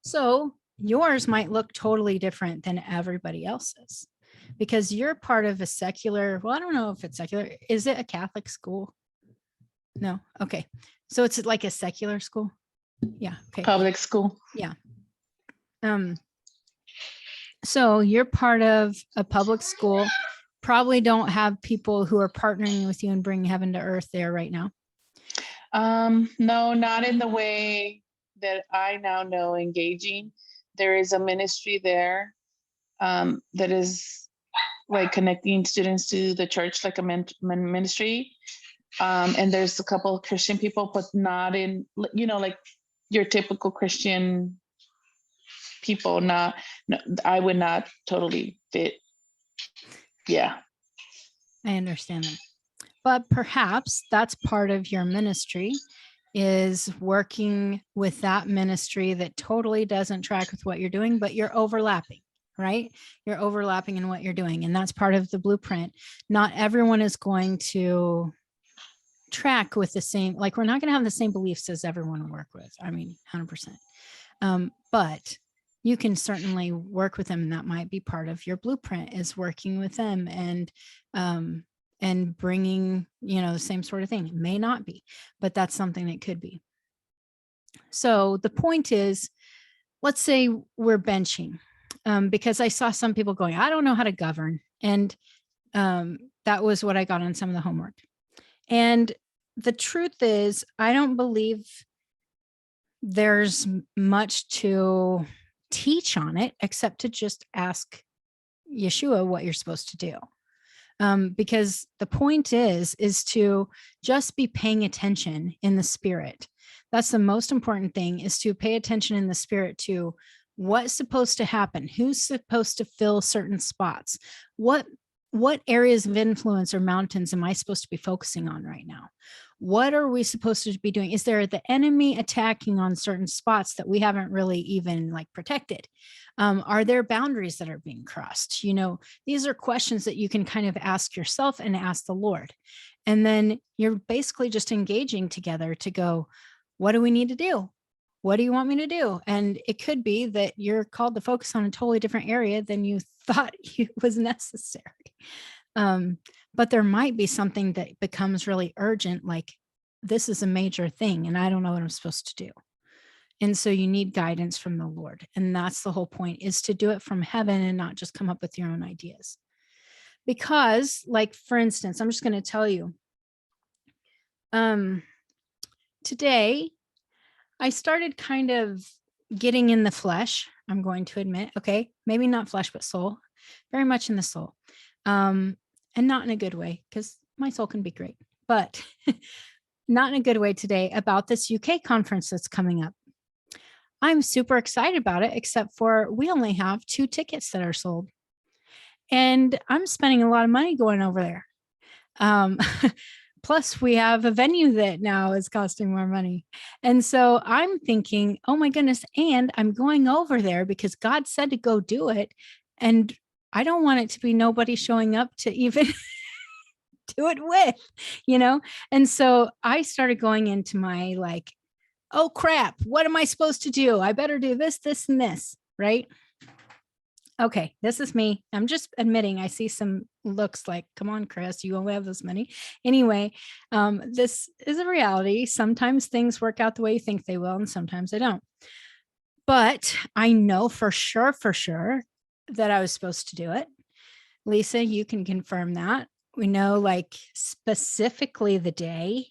So yours might look totally different than everybody else's because you're part of a secular, well, I don't know if it's secular. Is it a Catholic school? No. Okay. So it's like a secular school. Yeah. Okay. Public school. Yeah. So you're part of a public school, probably don't have people who are partnering with you and bring heaven to earth there right now. No, not in the way that I now know engaging. There is a ministry there that is like connecting students to the church, like a ministry. And there's a couple of Christian people, but not in, like your typical Christian people. No, I would not totally fit. Yeah. I understand that. But perhaps that's part of your ministry, is working with that ministry that totally doesn't track with what you're doing, but you're overlapping, right? You're overlapping in what you're doing. And that's part of the blueprint. Not everyone is going to track with the same, like we're not going to have the same beliefs as everyone we work with. I mean, 100%. But you can certainly work with them. And that might be part of your blueprint, is working with them and bringing, the same sort of thing. It may not be, but that's something that could be. So the point is, let's say we're benching, because I saw some people going, I don't know how to govern. And that was what I got on some of the homework. And the truth is, I don't believe there's much to teach on it, except to just ask Yeshua what you're supposed to do. Because the point is to just be paying attention in the spirit. That's the most important thing, is to pay attention in the spirit to what's supposed to happen, who's supposed to fill certain spots, what areas of influence or mountains am I supposed to be focusing on right now? What are we supposed to be doing? Is there the enemy attacking on certain spots that we haven't really even protected? Are there boundaries that are being crossed? These are questions that you can kind of ask yourself and ask the Lord. And then you're basically just engaging together to go, what do we need to do? What do you want me to do? And it could be that you're called to focus on a totally different area than you thought was necessary. But there might be something that becomes really urgent, like this is a major thing and I don't know what I'm supposed to do. And so you need guidance from the Lord. And that's the whole point, is to do it from heaven and not just come up with your own ideas. Because, for instance, I'm just going to tell you, today I started kind of getting in the flesh, I'm going to admit. Okay, maybe not flesh, but soul, very much in the soul. And not in a good way, because my soul can be great, but not in a good way today, about this UK conference that's coming up. I'm super excited about it, except for we only have 2 tickets that are sold. And I'm spending a lot of money going over there. Plus, we have a venue that now is costing more money. And so I'm thinking, oh my goodness, and I'm going over there because God said to go do it. And I don't want it to be nobody showing up to even do it with, And so I started going into my oh crap, what am I supposed to do? I better do this, this, and this, right? Okay, this is me. I'm just admitting I see some looks like, come on, Chris, you won't have this many. Anyway, this is a reality. Sometimes things work out the way you think they will, and sometimes they don't. But I know for sure that I was supposed to do it. Lisa, you can confirm that. We know specifically the day.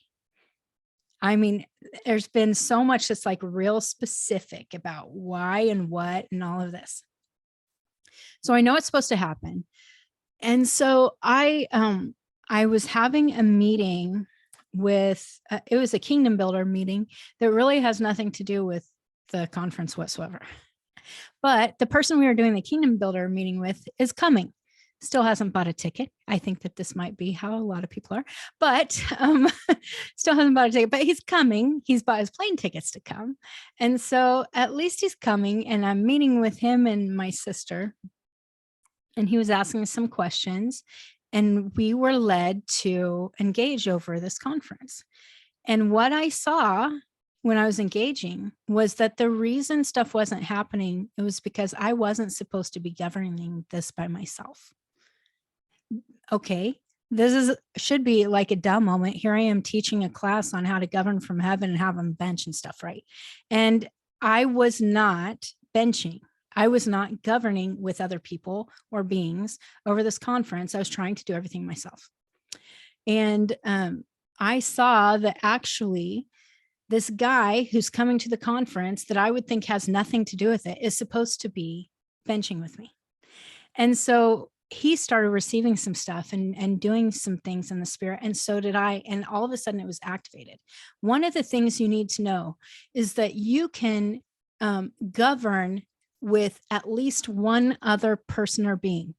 I mean, there's been so much that's real specific about why and what and all of this. So I know it's supposed to happen. And so I was having a meeting with, it was a kingdom builder meeting that really has nothing to do with the conference whatsoever. But the person we were doing the kingdom builder meeting with is coming. Still hasn't bought a ticket. I think that this might be how a lot of people are, but still hasn't bought a ticket, but he's coming. He's bought his plane tickets to come. And so at least he's coming, and I'm meeting with him and my sister. And he was asking some questions. and we were led to engage over this conference. And what I saw when I was engaging was that the reason stuff wasn't happening, it was because I wasn't supposed to be governing this by myself. Okay, should be like a dumb moment. Here I am teaching a class on how to govern from heaven and have them bench and stuff, right? And I was not benching. I was not governing with other people or beings over this conference. I was trying to do everything myself. And I saw that actually this guy who's coming to the conference that I would think has nothing to do with it is supposed to be benching with me. And so he started receiving some stuff and doing some things in the spirit. And so did I. And all of a sudden it was activated. One of the things you need to know is that you can govern with at least one other person or being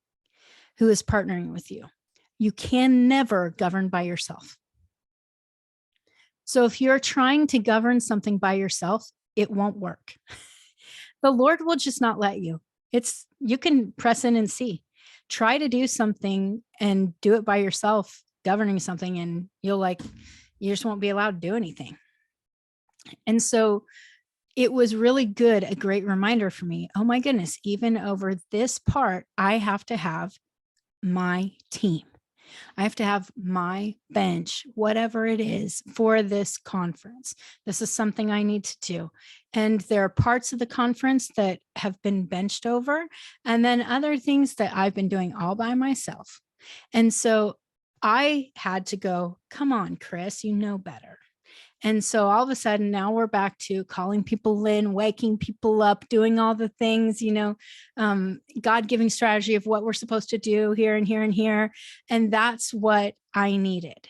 who is partnering with you. You can never govern by yourself. So if you're trying to govern something by yourself, it won't work. The Lord will just not let you. You can press in and see. Try to do something and do it by yourself, governing something, and you just won't be allowed to do anything. And so it was really good, a great reminder for me. Oh my goodness, even over this part, I have to have my team. I have to have my bench, whatever it is, for this conference. This is something I need to do. And there are parts of the conference that have been benched over, and then other things that I've been doing all by myself. And so I had to go, come on, Chris, you know better. And so all of a sudden now we're back to calling people in, waking people up, doing all the things, God-giving strategy of what we're supposed to do here and here and here. And that's what I needed,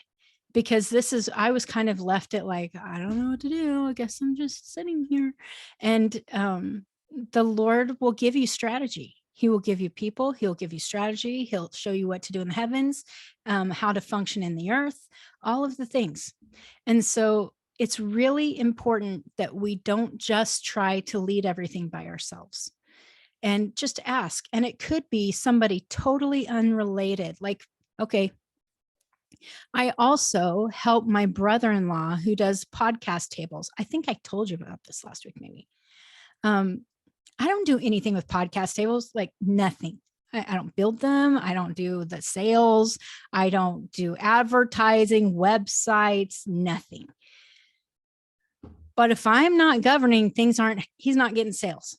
because I was kind of left it like, I don't know what to do. I guess I'm just sitting here. And the Lord will give you strategy. He will give you people. He'll give you strategy. He'll show you what to do in the heavens, how to function in the earth, all of the things. And so it's really important that we don't just try to lead everything by ourselves, and just ask. And it could be somebody totally unrelated. Like, okay, I also help my brother-in-law who does podcast tables. I think I told you about this last week, maybe. I don't do anything with podcast tables, like nothing. I don't build them. I don't do the sales. I don't do advertising, websites, nothing. But if I'm not governing, he's not getting sales.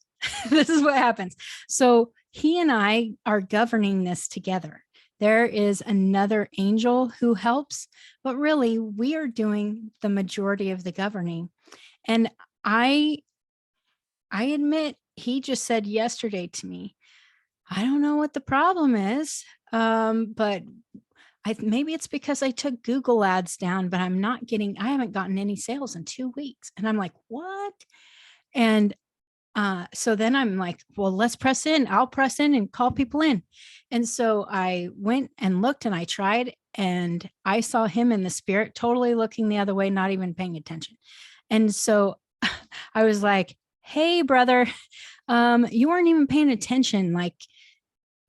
This is what happens. So he and I are governing this together. There is another angel who helps, but really we are doing the majority of the governing. And I admit, he just said yesterday to me, I don't know what the problem is, but maybe it's because I took Google ads down, but I haven't gotten any sales in 2 weeks. And I'm like, what? And so then I'm like, well, let's press in. I'll press in and call people in. And so I went and looked and I tried, and I saw him in the spirit, totally looking the other way, not even paying attention. And so I was like, hey, brother, you weren't even paying attention. Like,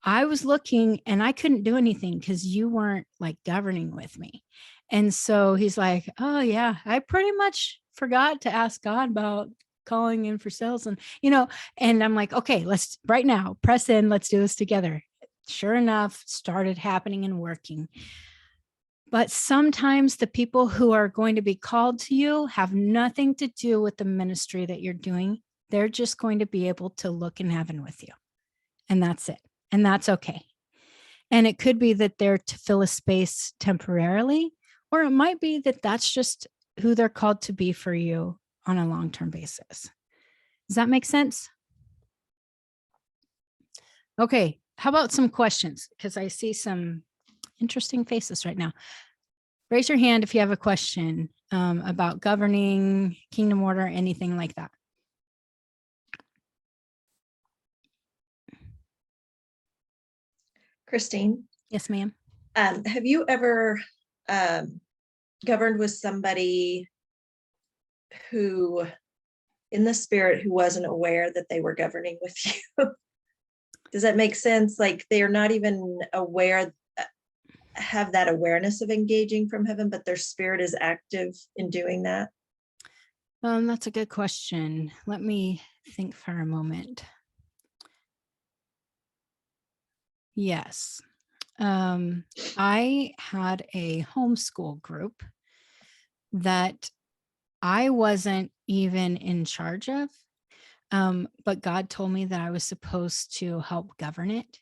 I was looking and I couldn't do anything because you weren't like governing with me. And so he's like, oh yeah, I pretty much forgot to ask God about calling in for sales. And, and I'm like, okay, let's right now press in. Let's do this together. Sure enough, started happening and working. But sometimes the people who are going to be called to you have nothing to do with the ministry that you're doing. They're just going to be able to look in heaven with you. And that's it. And that's okay. And it could be that they're to fill a space temporarily, or it might be that that's just who they're called to be for you on a long-term basis. Does that make sense? Okay. How about some questions? Because I see some interesting faces right now. Raise your hand if you have a question about governing, kingdom order, anything like that. Christine, Yes, ma'am. have you ever governed with somebody who, in the spirit, who wasn't aware that they were governing with you? Does that make sense? Like they're not even aware. have that awareness of engaging from heaven, but their spirit is active in doing that? That's a good question. Let me think for a moment. Yes. I had a homeschool group that I wasn't even in charge of, but God told me that I was supposed to help govern it.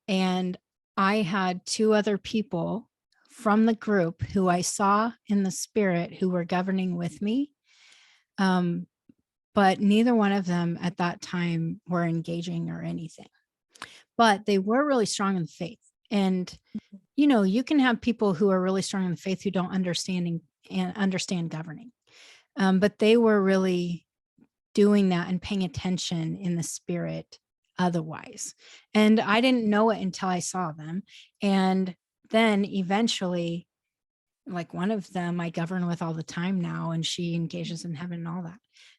And I had two other people from the group who I saw in the spirit who were governing with me. But neither one of them at that time were engaging or anything. But they were really strong in the faith. And, you know, you can have people who are really strong in the faith who don't understand governing. But they were really doing that and paying attention in the spirit otherwise. And I didn't know it until I saw them. And then eventually, like one of them I govern with all the time now, and she engages in heaven and all that.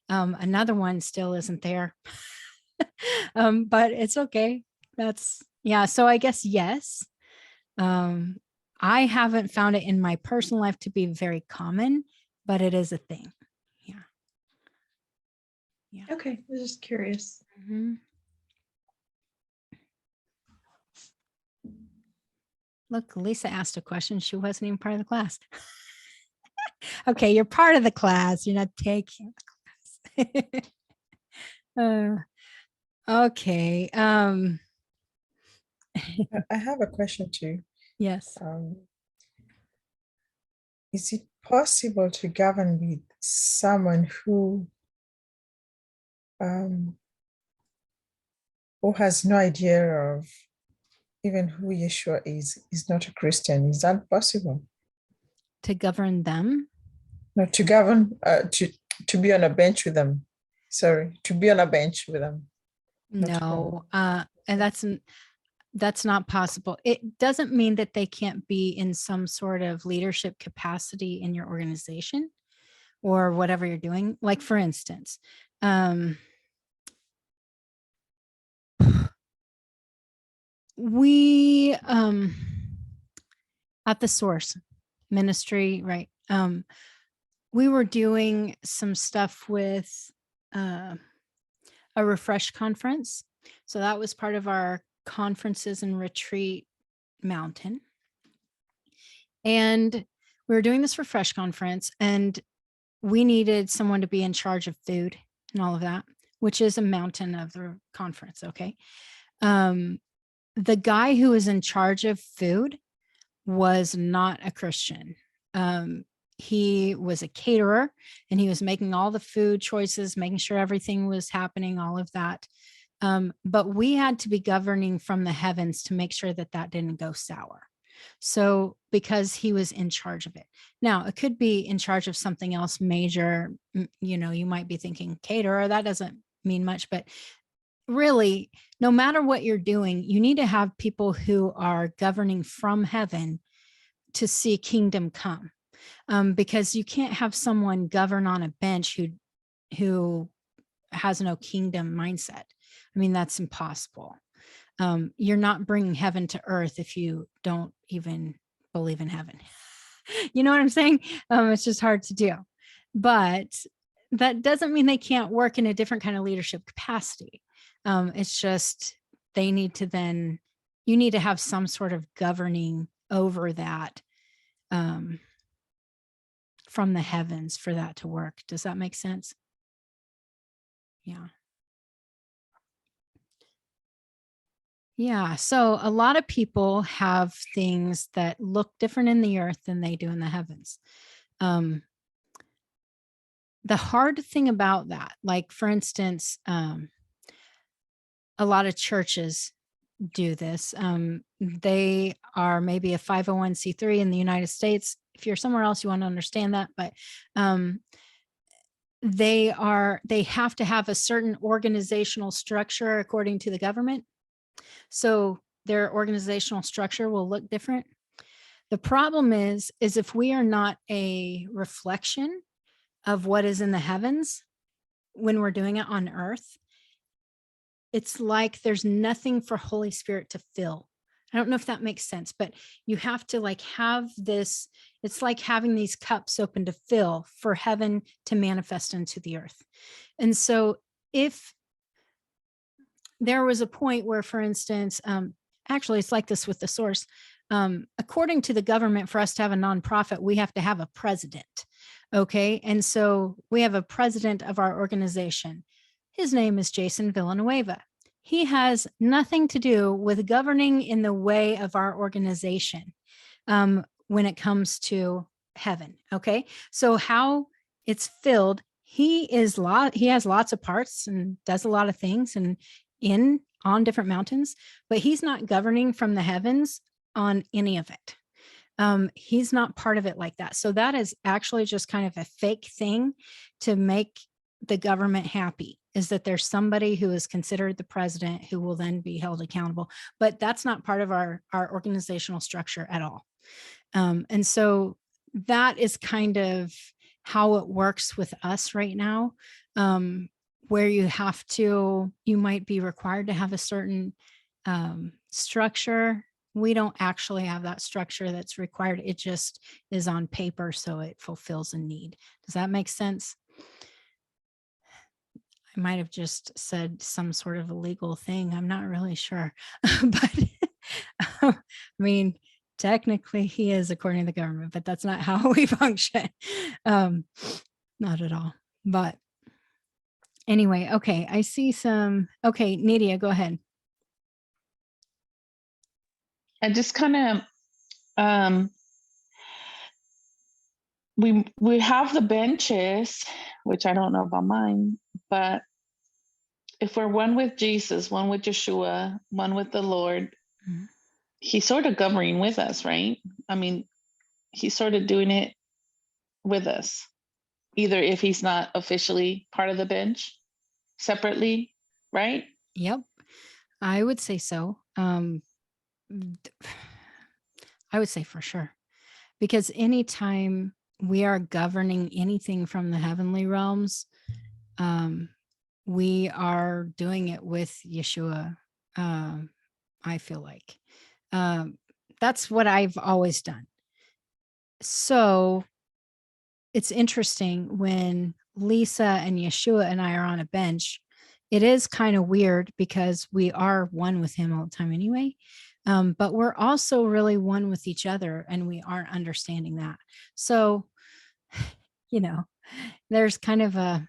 Another one still isn't there. But it's okay. Yeah. So I guess, yes. I haven't found it in my personal life to be very common, but it is a thing. Yeah. Okay, I was just curious. Mhm. Look, Lisa asked a question. She wasn't even part of the class. Okay, you're part of the class. You're not taking the class. Okay. I have a question too. Yes. Is it possible to govern with someone who has no idea of even who Yeshua is not a Christian? Is that possible? To govern them? No, to govern, to be on a bench with them. Sorry, to be on a bench with them. No, and that's not possible. It doesn't mean that they can't be in some sort of leadership capacity in your organization or whatever you're doing. Like, for instance, we at the Source Ministry, right? We were doing some stuff with a refresh conference. So that was part of our conferences and retreat mountain. And we were doing this refresh conference, and we needed someone to be in charge of food and all of that, which is a mountain of the conference. Okay. The guy who was in charge of food was not a Christian. He was a caterer, and he was making all the food choices, making sure everything was happening, all of that. But we had to be governing from the heavens to make sure that that didn't go sour. So, because he was in charge of it. Now, it could be in charge of something else major. You know, you might be thinking caterer, that doesn't mean much, but really, no matter what you're doing, you need to have people who are governing from heaven to see kingdom come. Because you can't have someone govern on a bench who has no kingdom mindset. I mean, that's impossible. You're not bringing heaven to earth if you don't even believe in heaven. You know what I'm saying? It's just hard to do. But that doesn't mean they can't work in a different kind of leadership capacity. It's just you need to have some sort of governing over that from the heavens for that to work. Does that make sense? Yeah. Yeah. So a lot of people have things that look different in the earth than they do in the heavens. The hard thing about that, like for instance, a lot of churches do this. They are maybe a 501c3 in the United States. If you're somewhere else, you want to understand that, but they have to have a certain organizational structure according to the government. So their organizational structure will look different. The problem is if we are not a reflection of what is in the heavens when we're doing it on earth, it's like there's nothing for Holy Spirit to fill. I don't know if that makes sense, but you have to like have this, it's like having these cups open to fill for heaven to manifest into the earth. And so if there was a point where, for instance, actually it's like this with the source, according to the government, for us to have a nonprofit, we have to have a president. Okay. And so we have a president of our organization. His name is Jason Villanueva. He has nothing to do with governing in the way of our organization when it comes to heaven. Okay. So how it's filled, he has lots of parts and does a lot of things and on different mountains, but he's not governing from the heavens on any of it. He's not part of it like that. So that is actually just kind of a fake thing to make the government happy, is that there's somebody who is considered the president who will then be held accountable. But that's not part of our organizational structure at all. And so that is kind of how it works with us right now, where you might be required to have a certain structure. We don't actually have that structure that's required. It just is on paper, so it fulfills a need. Does that make sense? I might have just said some sort of illegal thing. I'm not really sure. But I mean, technically he is according to the government, but that's not how we function. Not at all. But anyway, okay, I see some. Okay, Nidia, go ahead. I just kind of we have the benches, which I don't know about mine, but if we're one with Jesus, one with Yeshua, one with the Lord, he's sort of governing with us, right? I mean, he's sort of doing it with us, either if he's not officially part of the bench separately, right? Yep, I would say so. I would say for sure, because anytime we are governing anything from the heavenly realms, we are doing it with Yeshua. I feel like that's what I've always done. So it's interesting when Lisa and Yeshua and I are on a bench. It is kind of weird because we are one with him all the time anyway. But we're also really one with each other, and we aren't understanding that. So, there's kind of a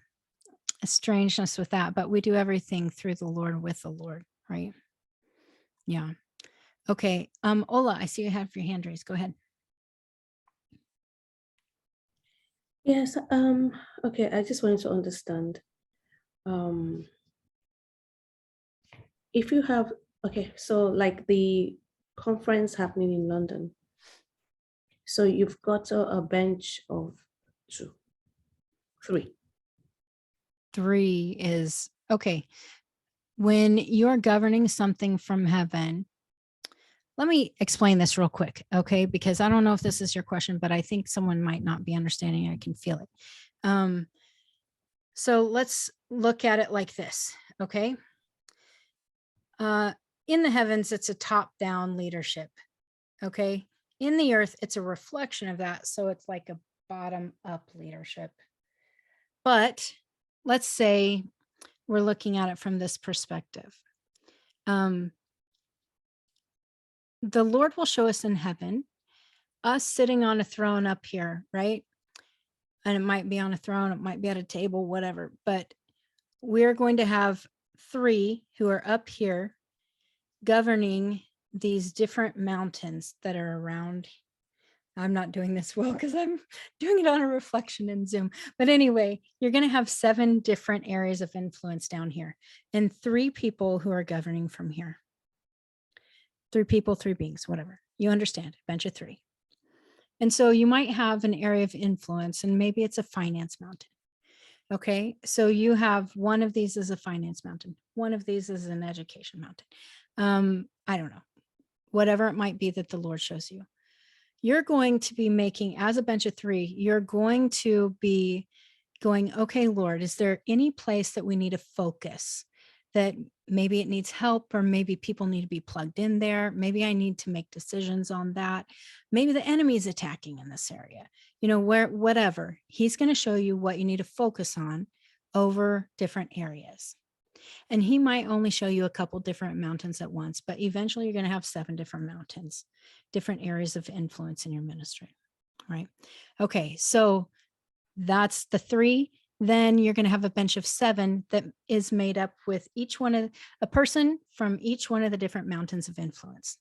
strangeness with that, but we do everything through the Lord with the Lord, right? Yeah. Okay. Ola, I see you have your hand raised. Go ahead. Yes, okay, I just wanted to understand. If you have, okay, so like the conference happening in London, so you've got a bench of 2, 3. 3 is okay. When you're governing something from heaven, let me explain this real quick, okay? Because I don't know if this is your question, but I think someone might not be understanding. I can feel it. So let's look at it like this, okay? In the heavens, it's a top-down leadership, okay? In the earth, it's a reflection of that. So it's like a bottom-up leadership. But let's say we're looking at it from this perspective. The Lord will show us in heaven, us sitting on a throne up here, right? And it might be on a throne, it might be at a table, whatever, but we're going to have 3 who are up here governing these different mountains that are around. I'm not doing this well because I'm doing it on a reflection in Zoom. But anyway, you're going to have 7 different areas of influence down here and 3 people who are governing from here. 3 people, 3 beings, whatever. You understand, a bench of 3. And so you might have an area of influence, and maybe it's a finance mountain. Okay, so you have one of these is a finance mountain. One of these is an education mountain. I don't know, whatever it might be that the Lord shows you. You're going to be making, as a bench of 3, you're going to be going, okay, Lord, is there any place that we need to focus that maybe it needs help, or maybe people need to be plugged in there. Maybe I need to make decisions on that. Maybe the enemy is attacking in this area, whatever. He's going to show you what you need to focus on over different areas. And he might only show you a couple different mountains at once, but eventually you're going to have 7 different mountains, different areas of influence in your ministry, right? Okay, so that's the 3. Then you're going to have a bench of 7 that is made up with a person from each one of the different mountains of influence.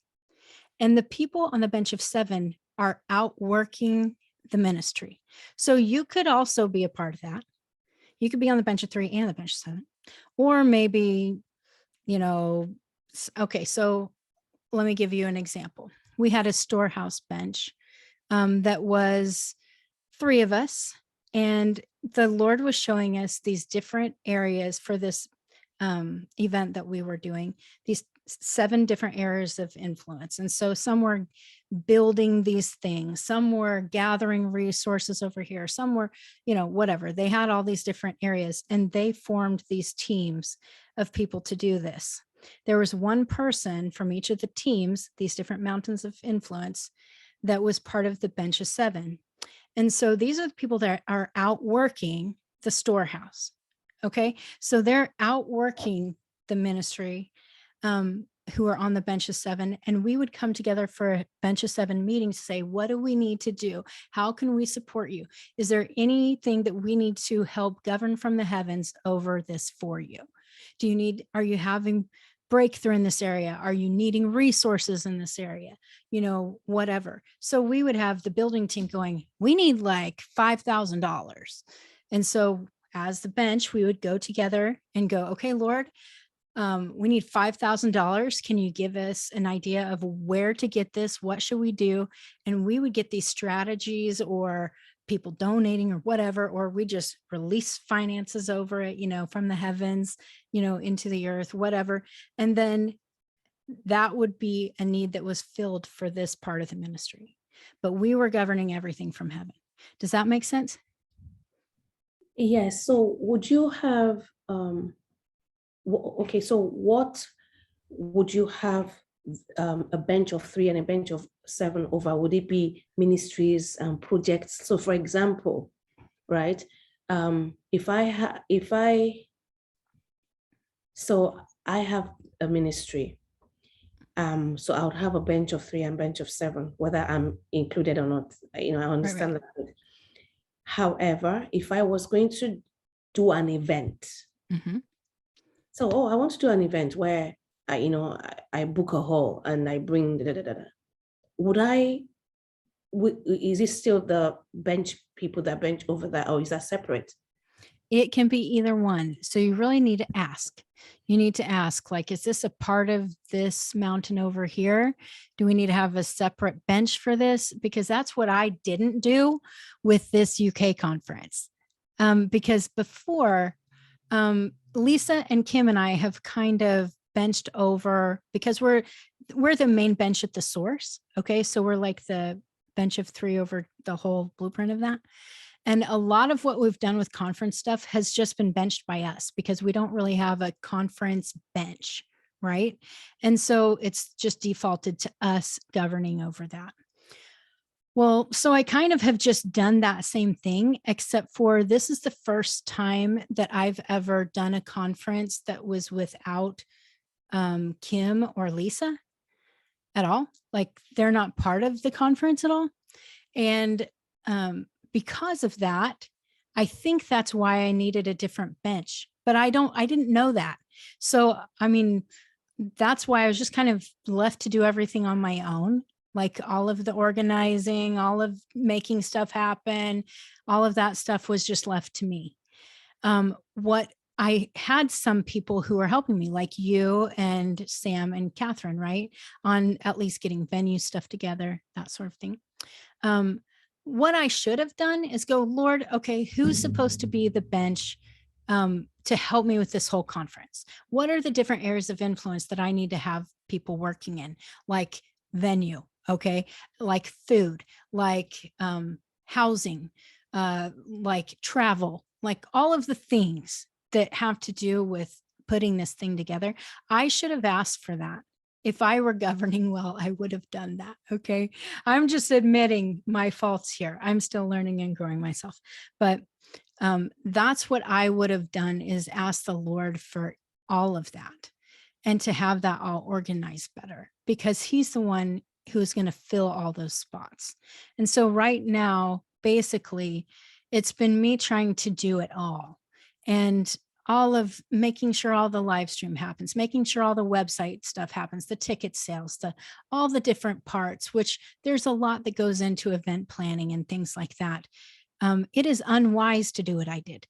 And the people on the bench of 7 are outworking the ministry. So you could also be a part of that. You could be on the bench of 3 and the bench of 7. Or maybe, okay, so let me give you an example. We had a storehouse bench that was 3 of us, and the Lord was showing us these different areas for this event that we were doing, these 7 different areas of influence. And so some were building these things, some were gathering resources over here, some were, whatever. They had all these different areas, and they formed these teams of people to do this. There was one person from each of the teams, these different mountains of influence, that was part of the bench of 7. And so these are the people that are outworking the storehouse. Okay, so they're outworking the ministry who are on the bench of 7. And we would come together for a bench of 7 meeting to say, what do we need to do? How can we support you? Is there anything that we need to help govern from the heavens over this for you? Are you having breakthrough in this area? Are you needing resources in this area? Whatever. So we would have the building team going, we need like $5,000. And so as the bench, we would go together and go, okay, Lord, we need $5,000. Can you give us an idea of where to get this? What should we do? And we would get these strategies, or people donating or whatever, or we just release finances over it, from the heavens, into the earth, whatever. And then that would be a need that was filled for this part of the ministry. But we were governing everything from heaven. Does that make sense? Yes. So would you have, okay, so what would you have a bench of 3 and a bench of 7 over? Would it be ministries and projects? So for example, right, if I have a ministry, so I would have a bench of 3 and bench of 7, whether I'm included or not. I understand Right. that. However, if I was going to do an event, so I want to do an event where I book a hall and I bring is it still the bench people that bench over there, or is that separate? It can be either one. So you really need to ask. You need to ask, like, is this a part of this mountain over here? Do we need to have a separate bench for this? Because that's what I didn't do with this UK conference. Because before, Lisa and Kim and I have kind of benched over, because we're the main bench at the source. Okay, so we're like the bench of 3 over the whole blueprint of that. And a lot of what we've done with conference stuff has just been benched by us, because we don't really have a conference bench, right? And so it's just defaulted to us governing over that. Well, so I kind of have just done that same thing, except for this is the first time that I've ever done a conference that was without Kim or Lisa at all. Like, they're not part of the conference at all. And because of that, I think that's why I needed a different bench, but I didn't know that. So, I mean, that's why I was just kind of left to do everything on my own, like all of the organizing, all of making stuff happen, all of that stuff was just left to me. What I had some people who were helping me, like you and Sam and Catherine, right? On at least getting venue stuff together, that sort of thing. What I should have done is go, Lord, okay, who's supposed to be the bench to help me with this whole conference? What are the different areas of influence that I need to have people working in? Like venue, okay, like food, like housing, like travel, like all of the things that have to do with putting this thing together. I should have asked for that. If I were governing well, I would have done that. Okay. I'm just admitting my faults here. I'm still learning and growing myself. But that's what I would have done, is ask the Lord for all of that and to have that all organized better, because he's the one who's going to fill all those spots. And so right now, basically, it's been me trying to do it all, and all of making sure all the live stream happens, making sure all the website stuff happens, the ticket sales, all the different parts, which there's a lot that goes into event planning and things like that. It is unwise to do what I did.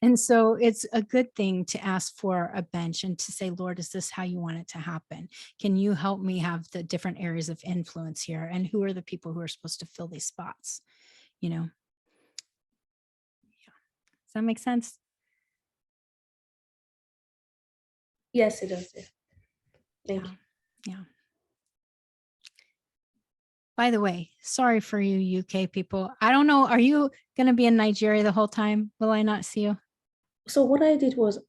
And so it's a good thing to ask for a bench and to say, Lord, is this how you want it to happen? Can you help me have the different areas of influence here? And who are the people who are supposed to fill these spots? You know? Yeah. Does that make sense? Yes, it does. Yeah. Thank you. Yeah. By the way, sorry for you UK people. I don't know. Are you going to be in Nigeria the whole time? Will I not see you? So what I did was,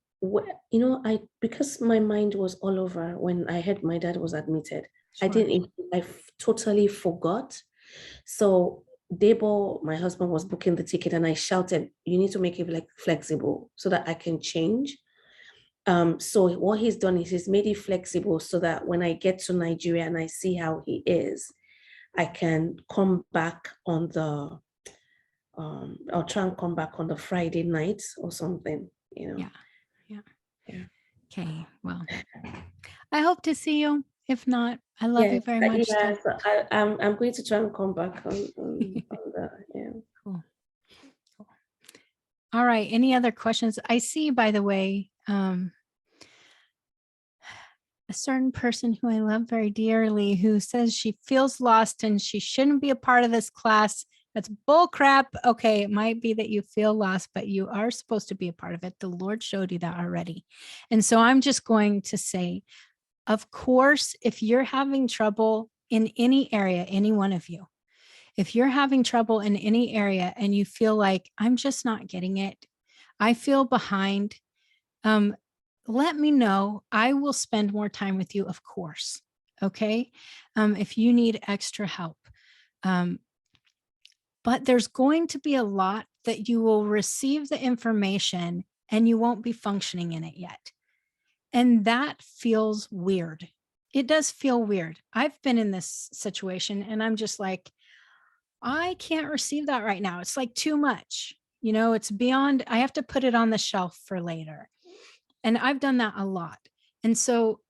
because my mind was all over when I heard my dad was admitted, Sure. I totally forgot. So Debo, my husband, was booking the ticket, and I shouted, "You need to make it like flexible so that I can change." So what he's done is he's made it flexible so that when I get to Nigeria and I see how he is, I can come back on the I'll try and come back on the Friday night or something, Yeah. Yeah. Okay. Well, I hope to see you. If not, I love you Yes, very much. yeah, so I'm going to try and come back on the, yeah. Cool. All right. Any other questions? I see, by the way, a certain person who I love very dearly who says she feels lost and she shouldn't be a part of this class. That's bull crap. Okay, it might be that you feel lost, but you are supposed to be a part of it. The Lord showed you that already. And so I'm just going to say, of course, if you're having trouble in any area, any one of you, if you're having trouble in any area and you feel like, I'm just not getting it, I feel behind, let me know. I will spend more time with you, of course. Okay. If you need extra help. But there's going to be a lot that you will receive the information and you won't be functioning in it yet. And that feels weird. It does feel weird. I've been in this situation and I'm just like, I can't receive that right now. It's like too much. It's beyond, I have to put it on the shelf for later. And I've done that a lot. And so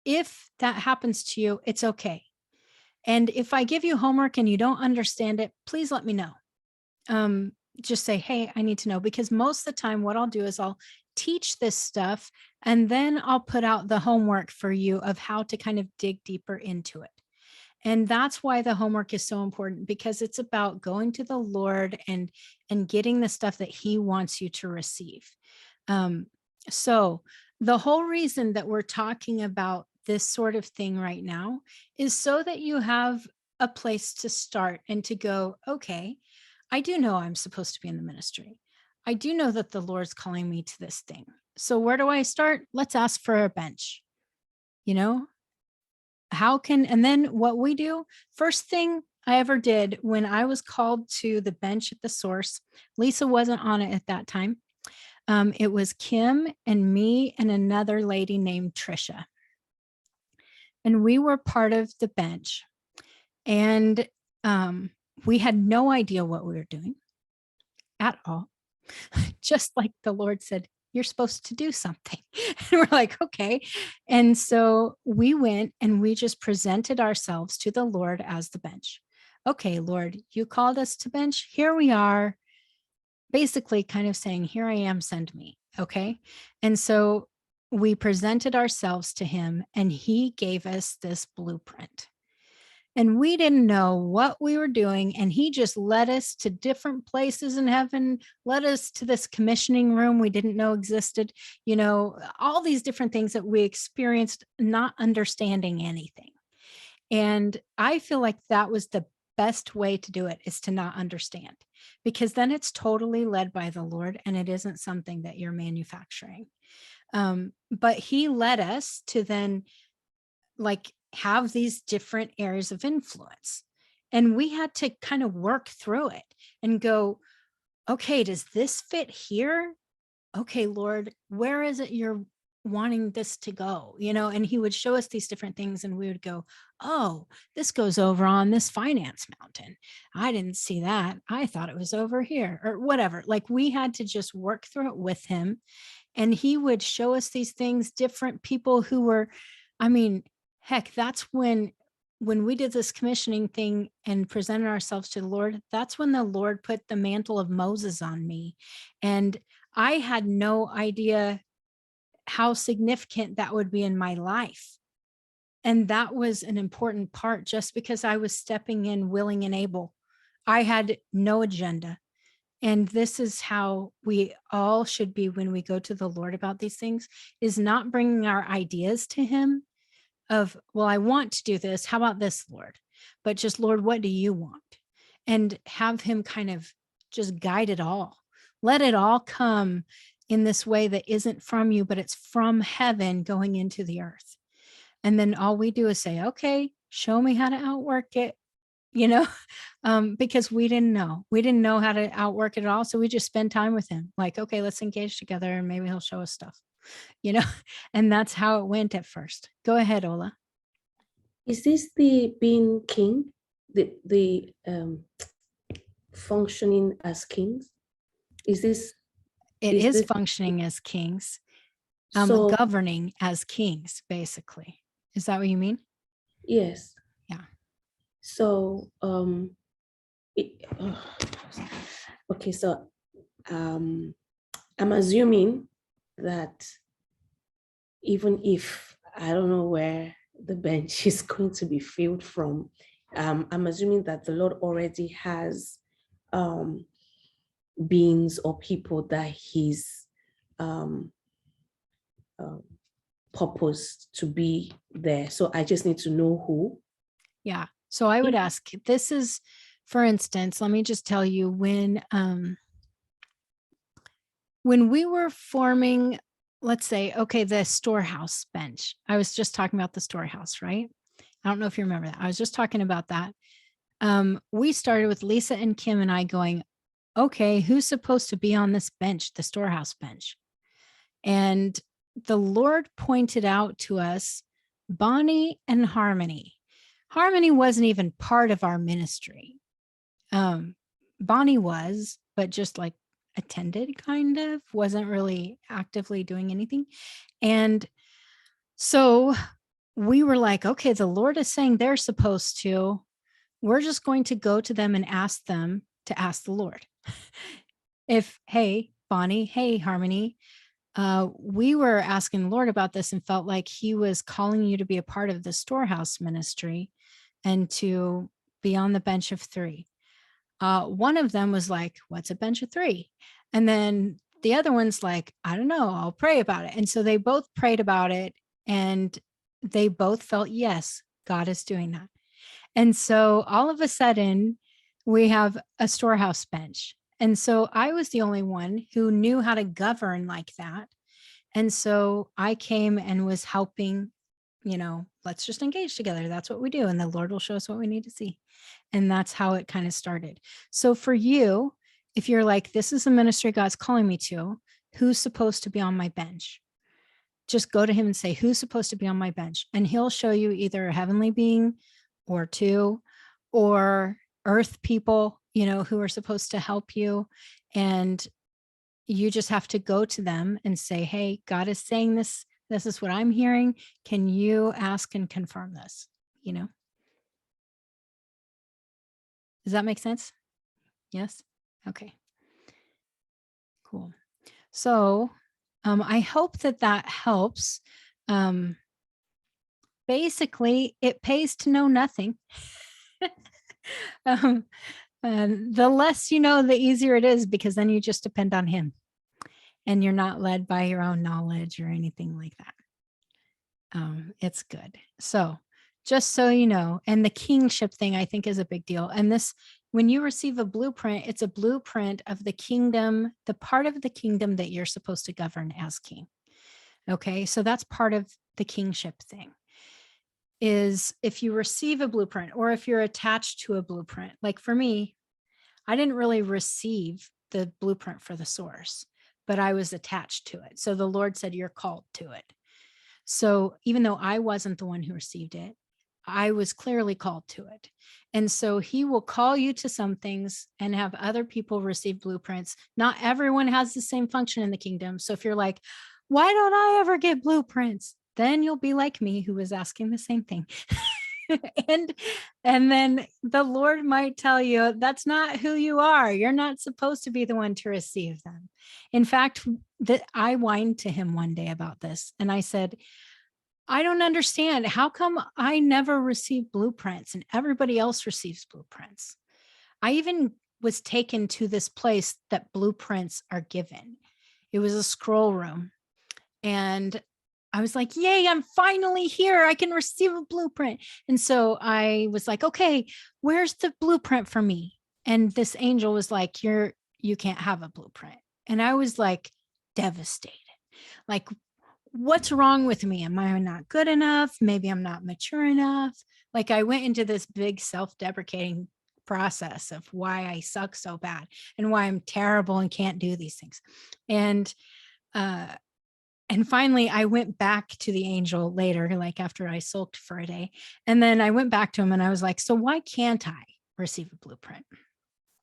if that happens to you, it's okay. And if I give you homework and you don't understand it, please let me know. Just say, hey, I need to know, because most of the time what I'll do is I'll teach this stuff and then I'll put out the homework for you of how to kind of dig deeper into it. And that's why the homework is so important, because it's about going to the Lord and getting the stuff that he wants you to receive. So the whole reason that we're talking about this sort of thing right now is so that you have a place to start and to go, okay, I do know I'm supposed to be in the ministry. I do know that the Lord's calling me to this thing. So where do I start? Let's ask for a bench. And then what we do, first thing I ever did when I was called to the bench at the source, Lisa wasn't on it at that time. It was Kim and me and another lady named Trisha. And we were part of the bench. And we had no idea what we were doing at all. Just like the Lord said, you're supposed to do something. And we're like, okay. And so we went and we just presented ourselves to the Lord as the bench. Okay, Lord, you called us to bench. Here we are. Basically kind of saying, here I am, send me. Okay. And so we presented ourselves to him and he gave us this blueprint. And we didn't know what we were doing. And he just led us to different places in heaven, led us to this commissioning room we didn't know existed, all these different things that we experienced, not understanding anything. And I feel like that was the best way to do it, is to not understand. because then it's totally led by the Lord and it isn't something that you're manufacturing. But he led us to then like have these different areas of influence. And we had to kind of work through it and go, okay, does this fit here? Okay, Lord, where is it you're wanting this to go? And he would show us these different things and we would go, oh, this goes over on this finance mountain. I didn't see that. I thought it was over here or whatever. Like we had to just work through it with him. And he would show us these things, different people who were, I mean, heck, that's when we did this commissioning thing and presented ourselves to the Lord, that's when the Lord put the mantle of Moses on me. And I had no idea how significant that would be in my life. And that was an important part just because I was stepping in willing and able. I had no agenda. And this is how we all should be when we go to the Lord about these things, is not bringing our ideas to him of, well, I want to do this. How about this, Lord? But just, Lord, what do you want? And have him kind of just guide it all. Let it all come in this way that isn't from you, but it's from heaven going into the earth. And then all we do is say, okay, show me how to outwork it, because we didn't know how to outwork it at all. So we just spend time with him. Like, okay, let's engage together and maybe he'll show us stuff, and that's how it went at first. Go ahead, Ola. Is this the being king, the functioning as kings? Is this? It is functioning as kings, So governing as kings, basically. Is that what you mean? yes. Yeah. So okay, so I'm assuming that even if I don't know where the bench is going to be filled from, I'm assuming that the Lord already has beings or people that he's purposed to be there. So I just need to know who. Yeah. So I would ask, this is, for instance, let me just tell you, when we were forming, let's say, okay, the storehouse bench, I was just talking about the storehouse, right? I don't know if you remember that. I was just talking about that. We started with Lisa and Kim and I going, okay, who's supposed to be on this bench, the storehouse bench? And the Lord pointed out to us Bonnie and Harmony. Harmony wasn't even part of our ministry. Bonnie was, but just like attended, kind of, wasn't really actively doing anything. And so we were like, okay, the Lord is saying they're supposed to. We're just going to go to them and ask them to ask the Lord. If, hey, Bonnie, hey, Harmony, we were asking the Lord about this and felt like he was calling you to be a part of the storehouse ministry and to be on the bench of 3. One of them was like, what's a bench of 3? And then the other one's like, I don't know, I'll pray about it. And so they both prayed about it and they both felt, yes, God is doing that. And so all of a sudden we have a storehouse bench. And so I was the only one who knew how to govern like that. And so I came and was helping, let's just engage together. That's what we do. And the Lord will show us what we need to see. And that's how it kind of started. So for you, if you're like, this is a ministry God's calling me to, who's supposed to be on my bench? Just go to him and say, who's supposed to be on my bench? And he'll show you either a heavenly being or 2 or earth people, who are supposed to help you. And you just have to go to them and say, hey, God is saying this. This is what I'm hearing. Can you ask and confirm this? Does that make sense? Yes? Okay. Cool. So I hope that helps. Basically, it pays to know nothing. And the less you know, the easier it is, because then you just depend on him and you're not led by your own knowledge or anything like that. It's good. So just so you know, and the kingship thing I think is a big deal. And this when you receive a blueprint, it's a blueprint of the kingdom, the part of the kingdom that you're supposed to govern as king. Okay, so that's part of the kingship thing. Is if you receive a blueprint or if you're attached to a blueprint, like for me, I didn't really receive the blueprint for the source, but I was attached to it. So the Lord said, you're called to it. So even though I wasn't the one who received it, I was clearly called to it. And so he will call you to some things and have other people receive blueprints. Not everyone has the same function in the kingdom. So if you're like, why don't I ever get blueprints? Then you'll be like me, who was asking the same thing. and then the Lord might tell you that's not who you are. You're not supposed to be the one to receive them. In fact, that I whined to him one day about this, and I said, I don't understand. How come I never received blueprints and everybody else receives blueprints? I even was taken to this place that blueprints are given. It was a scroll room. And I was like, yay, I'm finally here. I can receive a blueprint. And so I was like, okay, where's the blueprint for me? And this angel was like, you can't have a blueprint. And I was like devastated. Like, what's wrong with me? Am I not good enough? Maybe I'm not mature enough. Like I went into this big self-deprecating process of why I suck so bad and why I'm terrible and can't do these things. And finally I went back to the angel later, like after I sulked for a day. And then I went back to him and I was like, so why can't I receive a blueprint?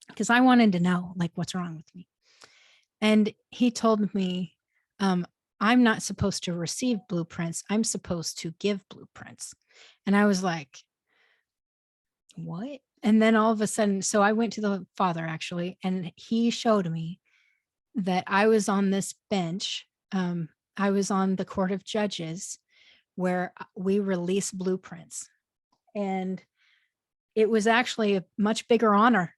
Because I wanted to know like what's wrong with me. And he told me, I'm not supposed to receive blueprints. I'm supposed to give blueprints. And I was like, what? And then all of a sudden, so I went to the Father actually, and he showed me that I was on this bench. I was on the Court of Judges where we release blueprints. And it was actually a much bigger honor.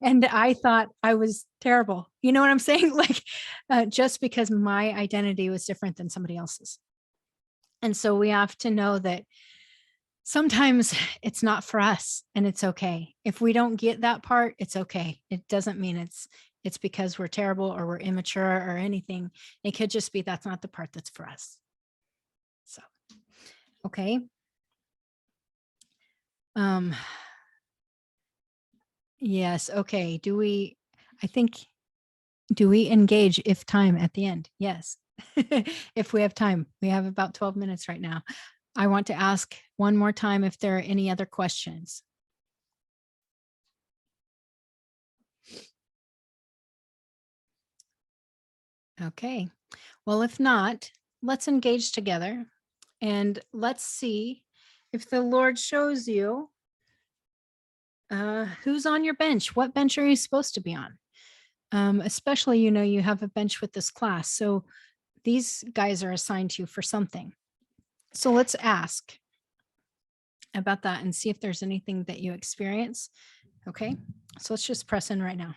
And I thought I was terrible. You know what I'm saying? Like, just because my identity was different than somebody else's. And so we have to know that sometimes it's not for us and it's okay. If we don't get that part, it's okay. It doesn't mean it's because we're terrible or we're immature or anything. It could just be that's not the part that's for us. So, okay. Yes. Okay. Do we engage if time at the end? Yes. If we have time, we have about 12 minutes right now. I want to ask one more time if there are any other questions. Okay. Well, if not, let's engage together and let's see if the Lord shows you who's on your bench. What bench are you supposed to be on? Especially, you have a bench with this class. So these guys are assigned to you for something. So let's ask about that and see if there's anything that you experience. Okay, so let's just press in right now.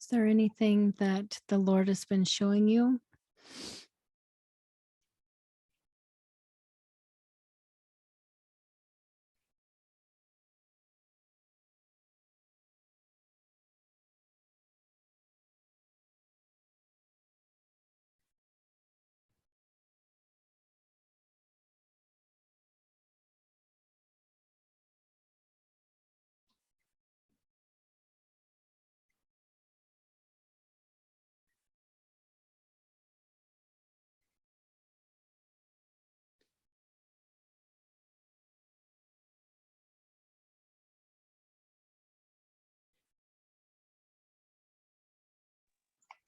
Is there anything that the Lord has been showing you?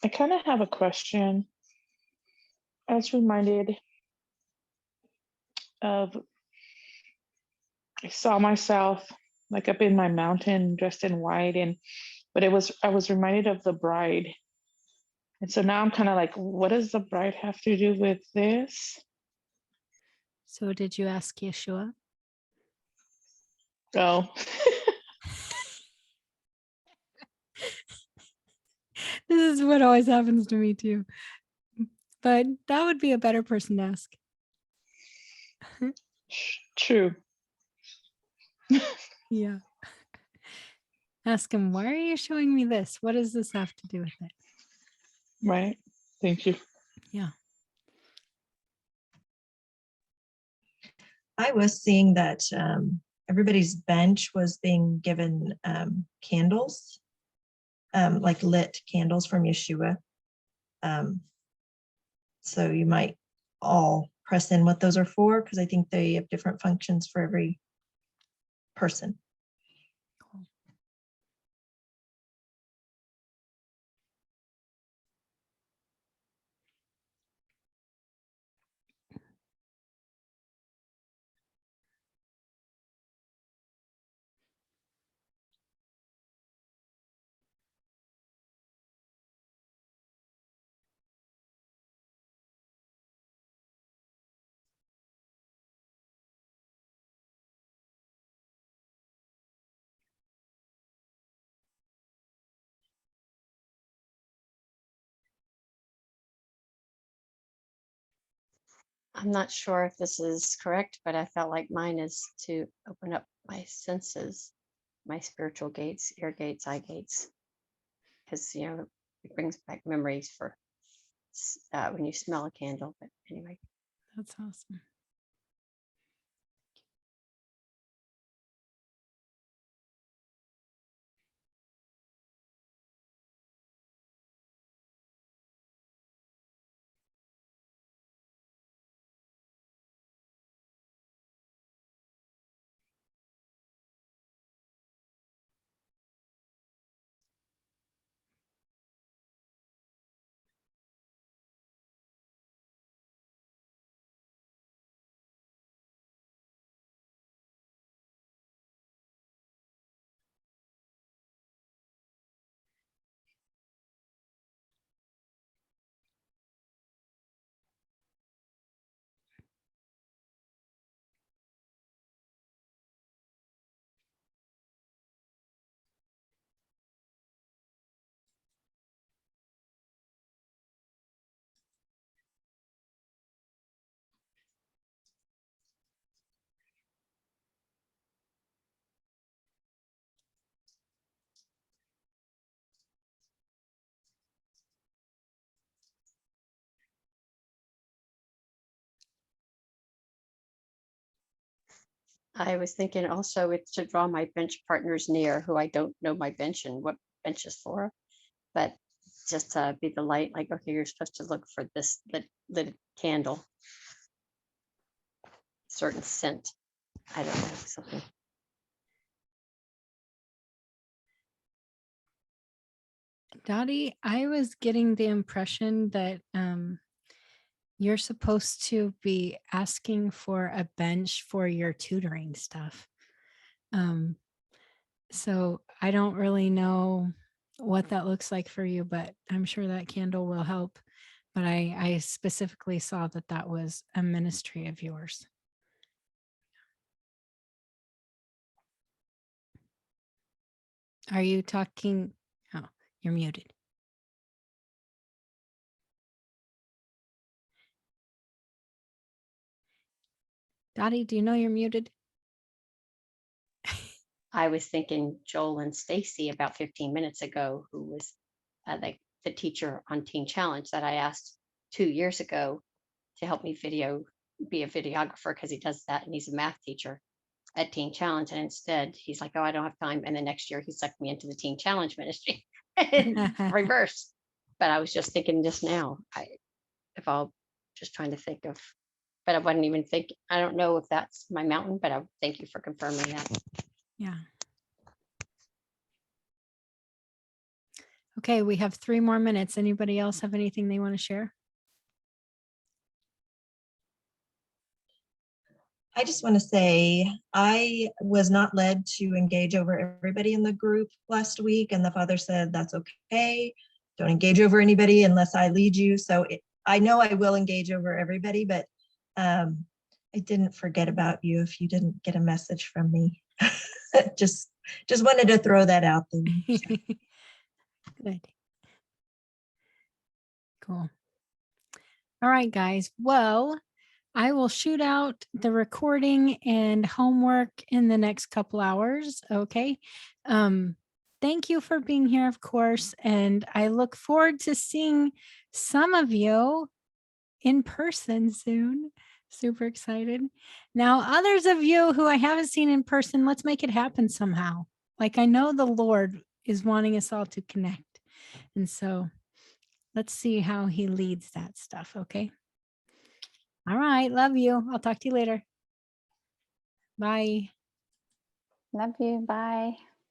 I kind of have a question. I was reminded of, I saw myself like up in my mountain dressed in white, and but I was reminded of the bride. And so now I'm kind of like, what does the bride have to do with this? So did you ask Yeshua? Oh, This is what always happens to me too. But that would be a better person to ask. true. Yeah. Ask him, why are you showing me this? What does this have to do with it? Right. Thank you. Yeah. I was seeing that everybody's bench was being given candles, like lit candles from Yeshua. So you might all press in what those are for, because I think they have different functions for every person. I'm not sure if this is correct, but I felt like mine is to open up my senses, my spiritual gates, ear gates, eye gates, because it brings back memories for when you smell a candle. But anyway, That's awesome. I was thinking also it's to draw my bench partners near who I don't know my bench and what bench is for, but just to be the light, like, okay, you're supposed to look for this lit candle, certain scent. I don't know, something. Dottie, I was getting the impression that you're supposed to be asking for a bench for your tutoring stuff. So I don't really know what that looks like for you, but I'm sure that candle will help. But I specifically saw that that was a ministry of yours. Are you talking? Oh, you're muted. Dottie, do you know you're muted? I was thinking Joel and Stacy about 15 minutes ago, who was the teacher on Teen Challenge that I asked 2 years ago to help me be a videographer, because he does that and he's a math teacher at Teen Challenge. And instead he's like, oh, I don't have time. And the next year he sucked me into the Teen Challenge ministry in reverse. But I was just thinking just now, if I'll just trying to think of, but I wasn't even thinking, I don't know if that's my mountain, but I thank you for confirming that. Yeah. Okay, we have 3 more minutes. Anybody else have anything they want to share? I just want to say I was not led to engage over everybody in the group last week, and the Father said that's okay. Don't engage over anybody unless I lead you. So I know I will engage over everybody, but I didn't forget about you if you didn't get a message from me. just wanted to throw that out there. Good. Cool. All right, guys. Well, I will shoot out the recording and homework in the next couple hours. Okay. Thank you for being here, of course. And I look forward to seeing some of you in person soon. Super excited. Now, others of you who I haven't seen in person, let's make it happen somehow. Like, I know the Lord is wanting us all to connect. And so let's see how he leads that stuff. Okay. All right. Love you. I'll talk to you later. Bye. Love you. Bye.